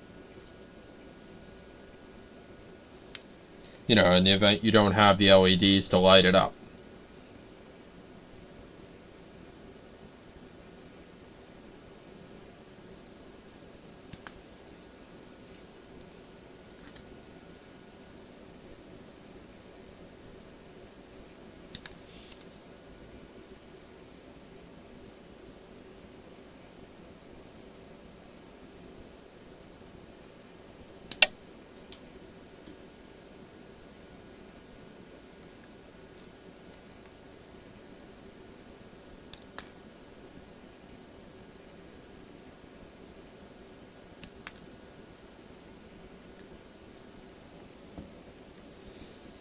Speaker 1: You know, in the event you don't have the LEDs to light it up.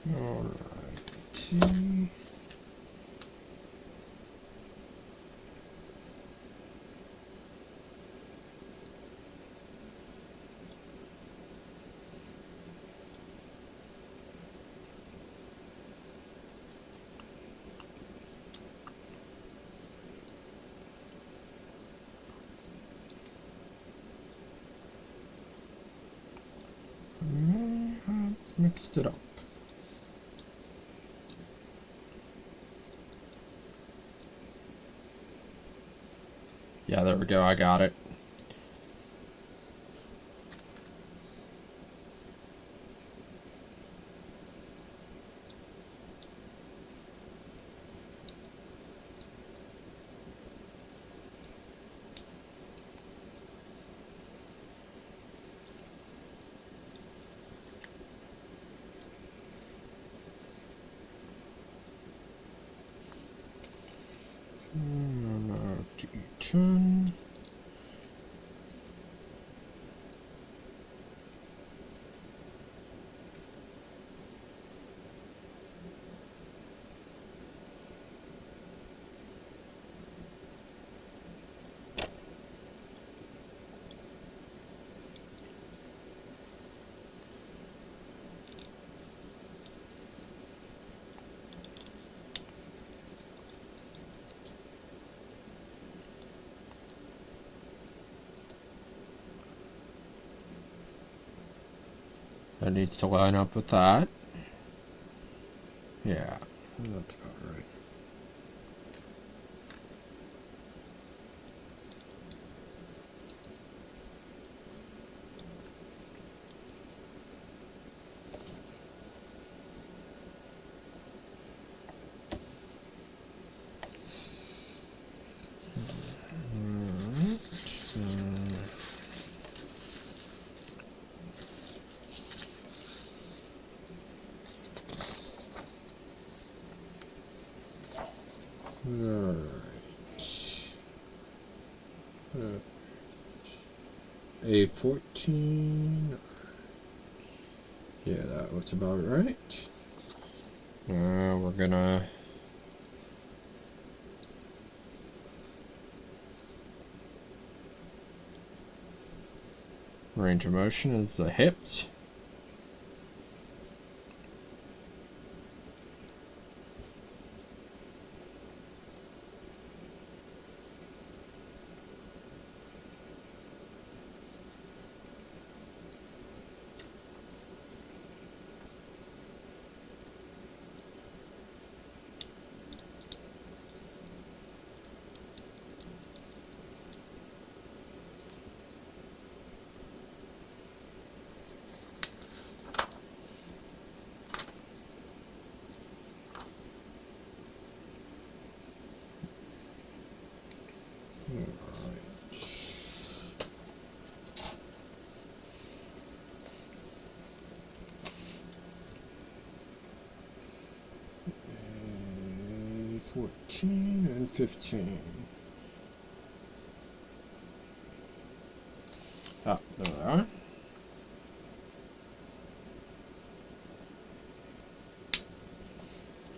Speaker 1: Alright. mixed it up. Yeah, there we go, I got it. D10. That needs to line up with that. Yeah, that's about right. A14. Yeah, that looks about right. Now we're gonna range of motion is the hips. A14 and 15. Ah, there they are. So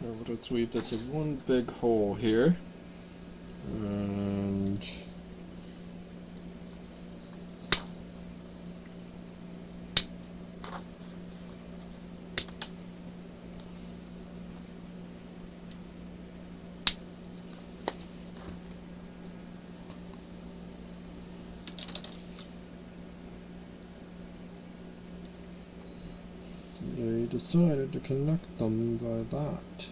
Speaker 1: we'll just leave this as one big hole here. And they decided to connect them by that.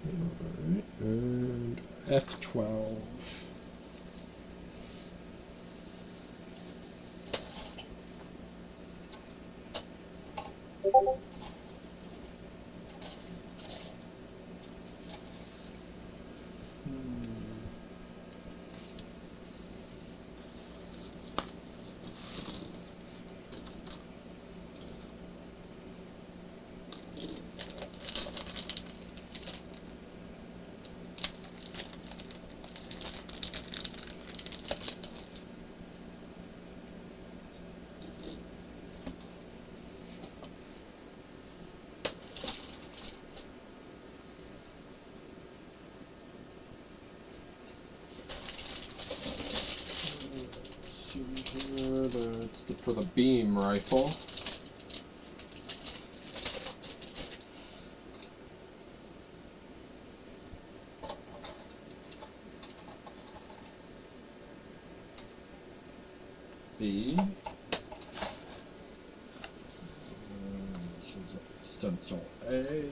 Speaker 1: Alright, and F12. That's for the beam rifle. B. Stencil A.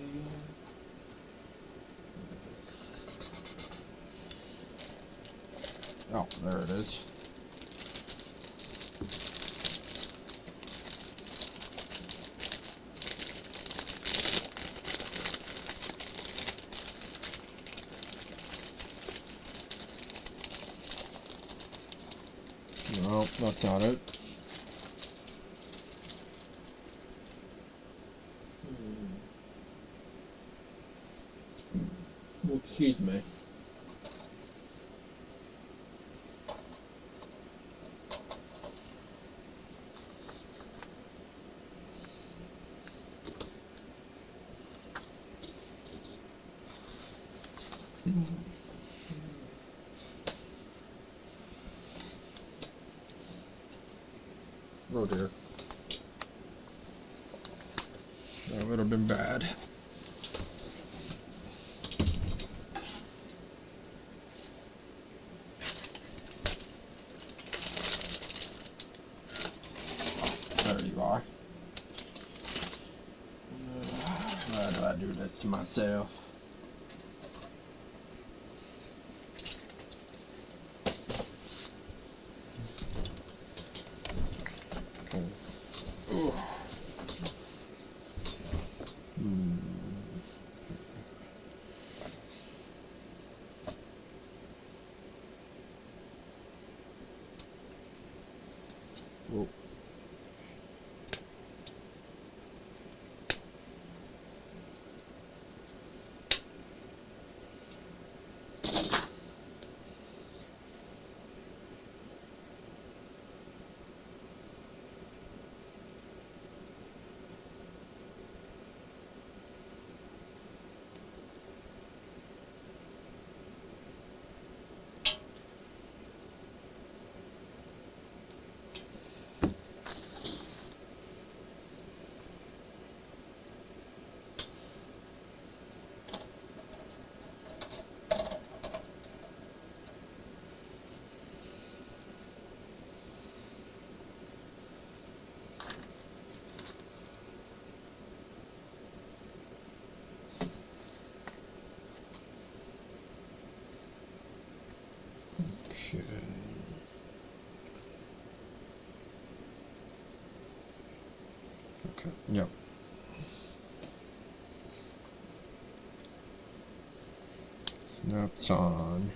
Speaker 1: Oh, there it is. No, that's not it. Well, excuse me. Oh dear. That would have been bad. There you are. Why do I do this to myself? Oh. Oh. Okay. Okay. Yep. Snaps on.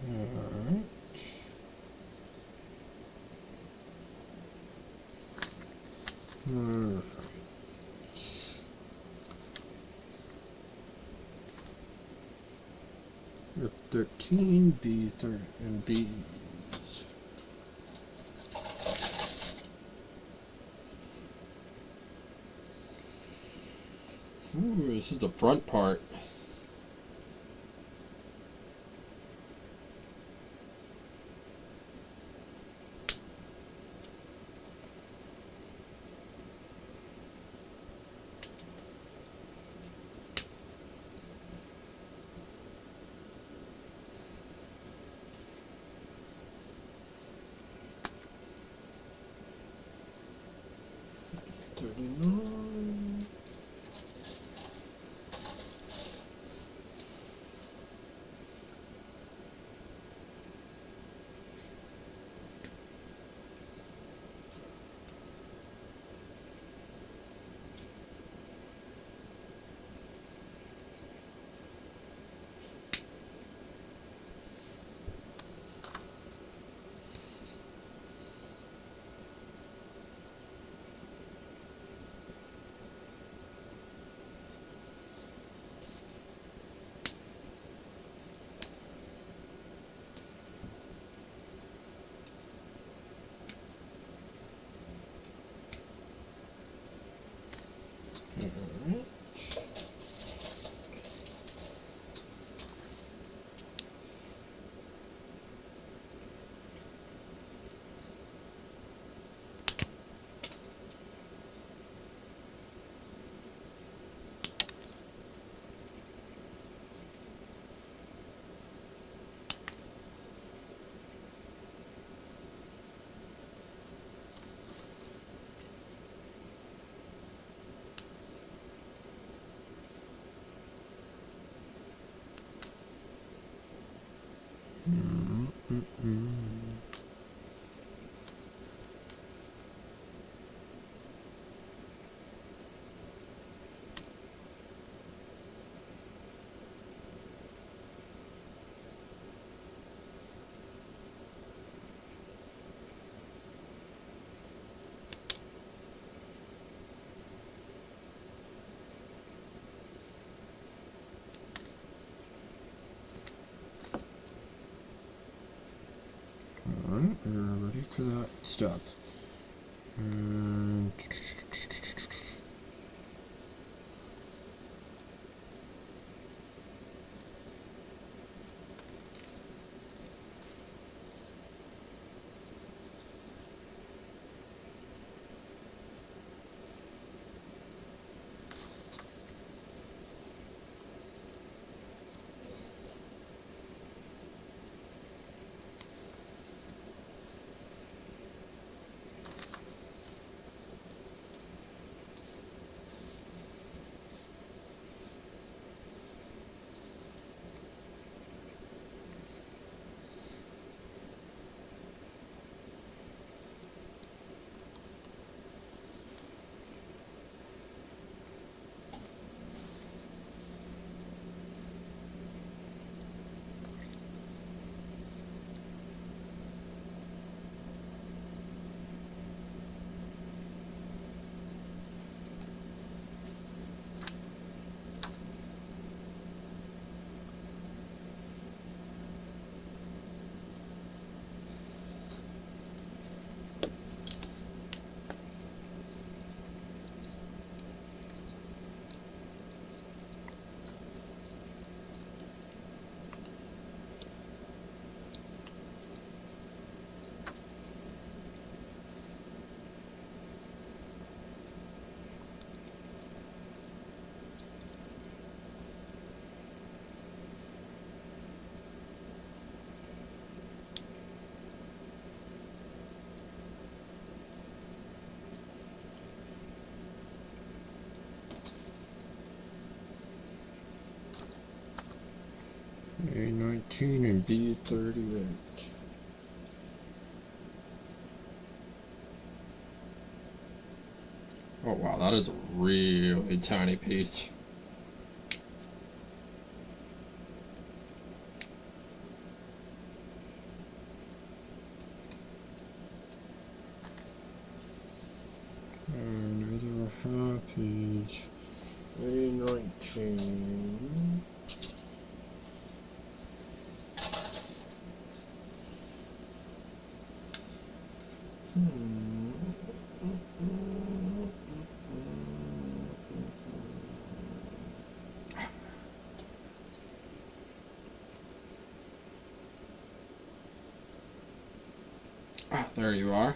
Speaker 1: Alright. F13, B3, and B's. Ooh, this is the front part. $39. for that step. And A19 and B38. Oh wow, that is a really tiny piece. Another half inch A19. Ah, there you are.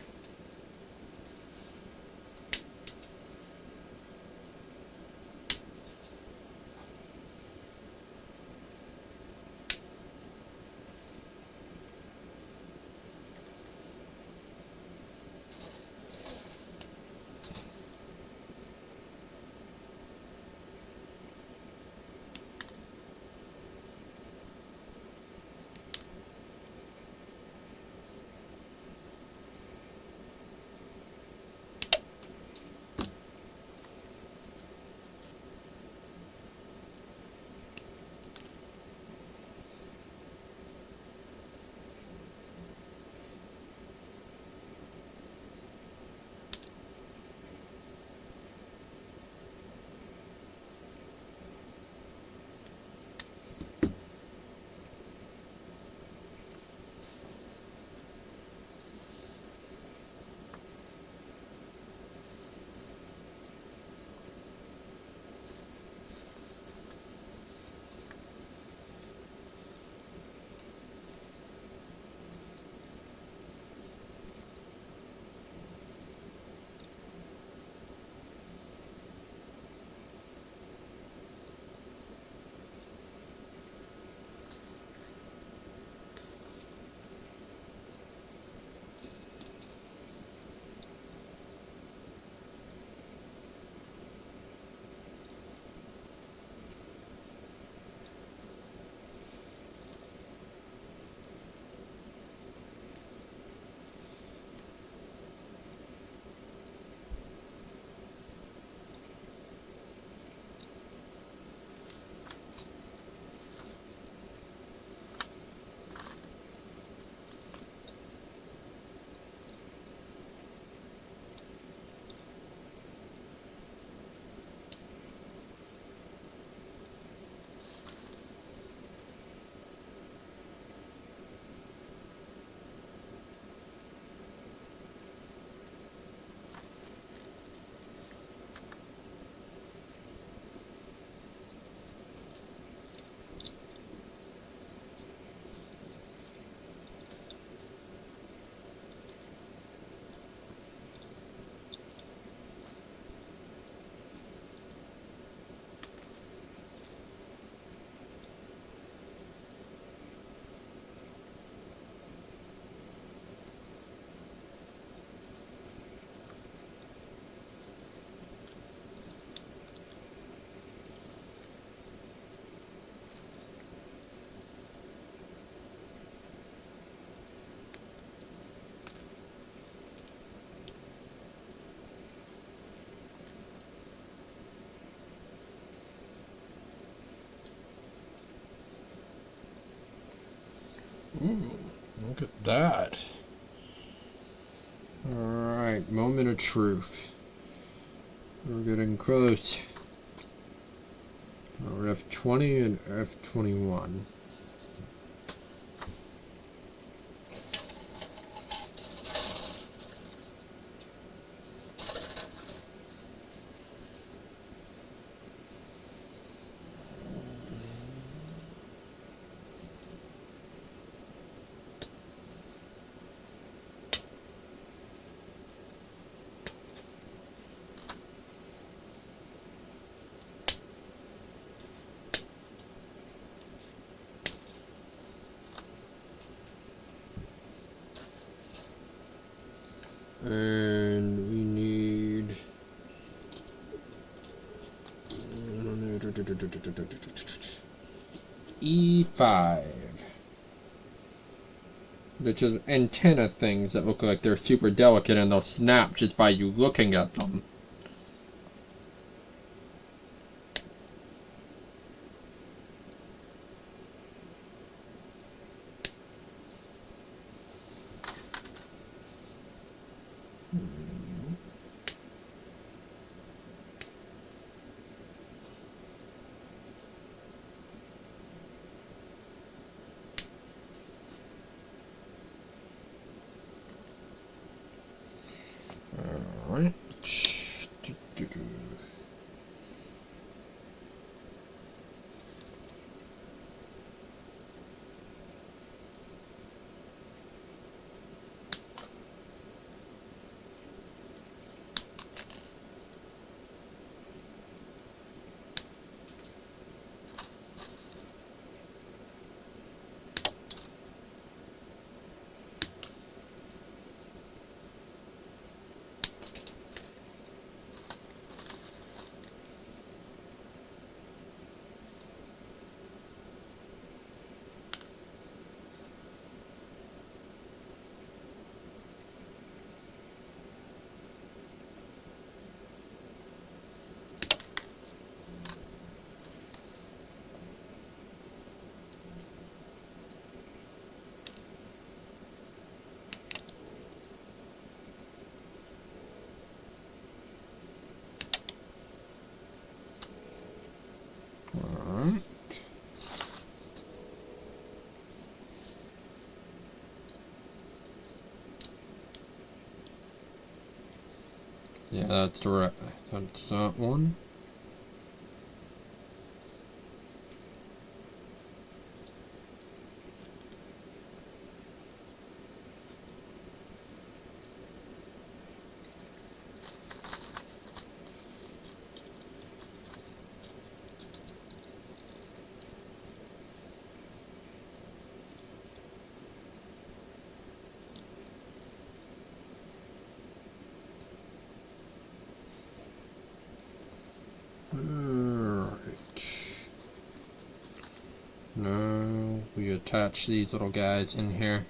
Speaker 1: Look at that. Alright, moment of truth. We're getting close. We're F20 and F21. And we need E5, which is antenna things that look like they're super delicate and they'll snap just by you looking at them. Alright. Alright. Yeah, that's that one. Alright. Now we attach these little guys in here.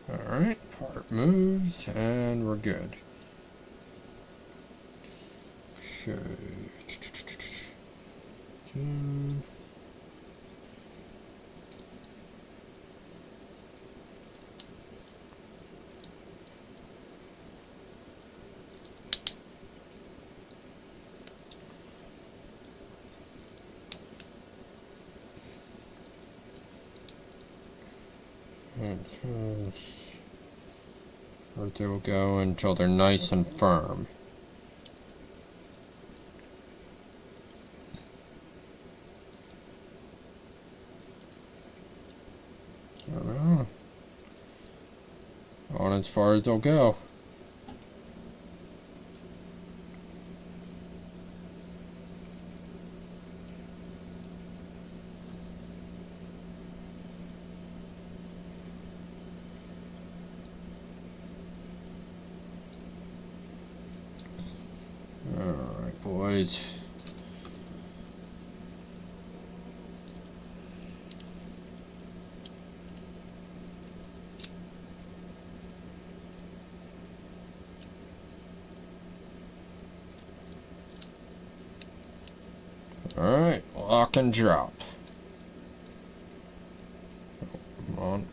Speaker 1: Alright, part moves, and we're good. Okay. Right there will go until they're nice and firm. On as far as they'll go. Alright, boys. Alright, lock and drop. Come on.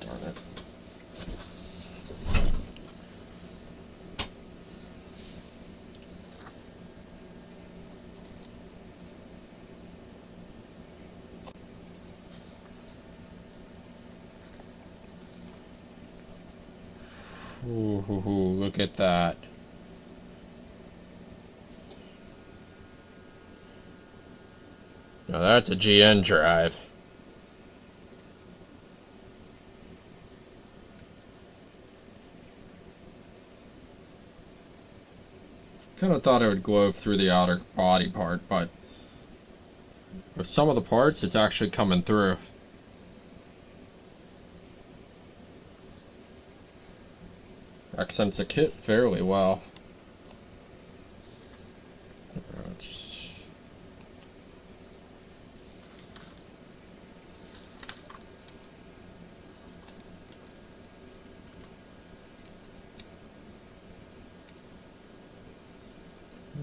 Speaker 1: Darn it. Ooh, look at that. Now that's a GN drive. Kind of thought it would glow through the outer body part, but with some of the parts, it's actually coming through. Accents the kit fairly well.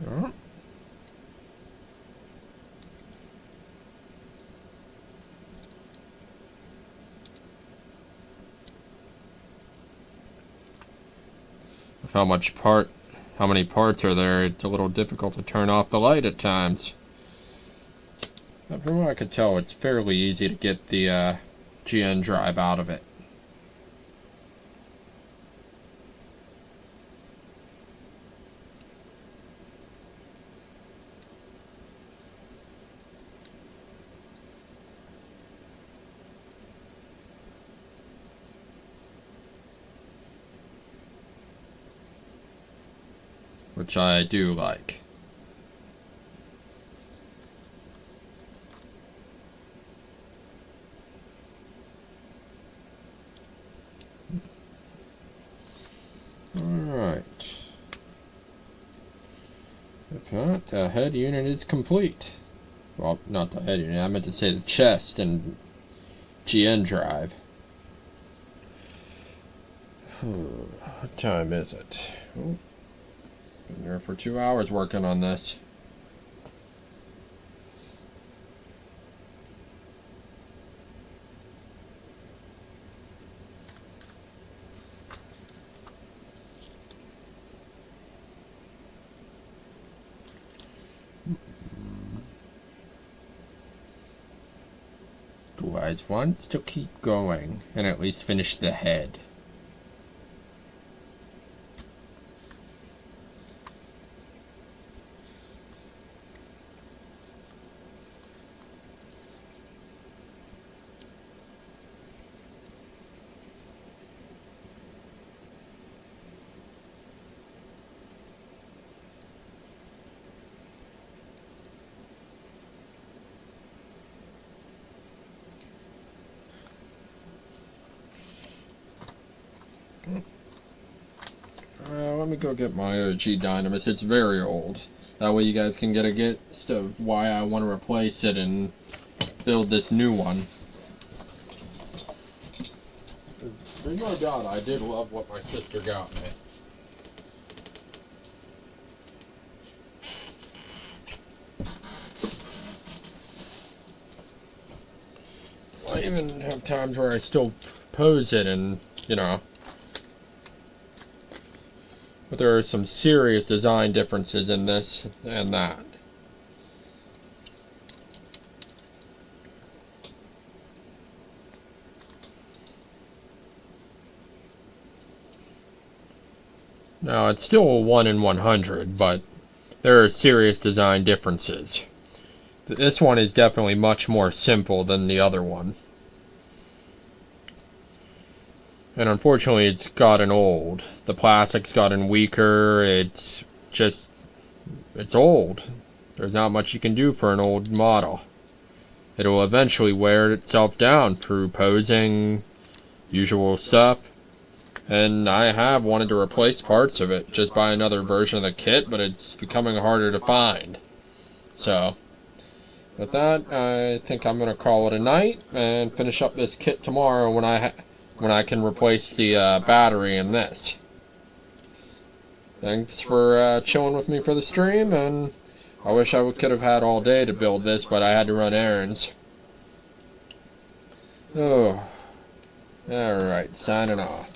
Speaker 1: Yeah. With how many parts are there, it's a little difficult to turn off the light at times. But from what I could tell, it's fairly easy to get the GN drive out of it. Which I do like. Alright. If not, the head unit is complete. Well, not the head unit, I meant to say the chest and GN drive. What time is it? Oh. Been there for 2 hours working on this. Do I want to keep going and at least finish the head? Let me go get my OG Dynames. It's very old. That way you guys can get a gist of why I want to replace it and build this new one. There's no doubt I did love what my sister got me. I even have times where I still pose it and, you know. But there are some serious design differences in this and that. Now, it's still a 1 in 100, but there are serious design differences. This one is definitely much more simple than the other one. And unfortunately, it's gotten old. The plastic's gotten weaker. It's old. There's not much you can do for an old model. It'll eventually wear itself down through posing, usual stuff. And I have wanted to replace parts of it, just buy another version of the kit, but it's becoming harder to find. So, with that, I think I'm going to call it a night and finish up this kit tomorrow when I can replace the battery in this. Thanks for chilling with me for the stream, and I wish I could have had all day to build this, but I had to run errands. Oh, alright, signing off.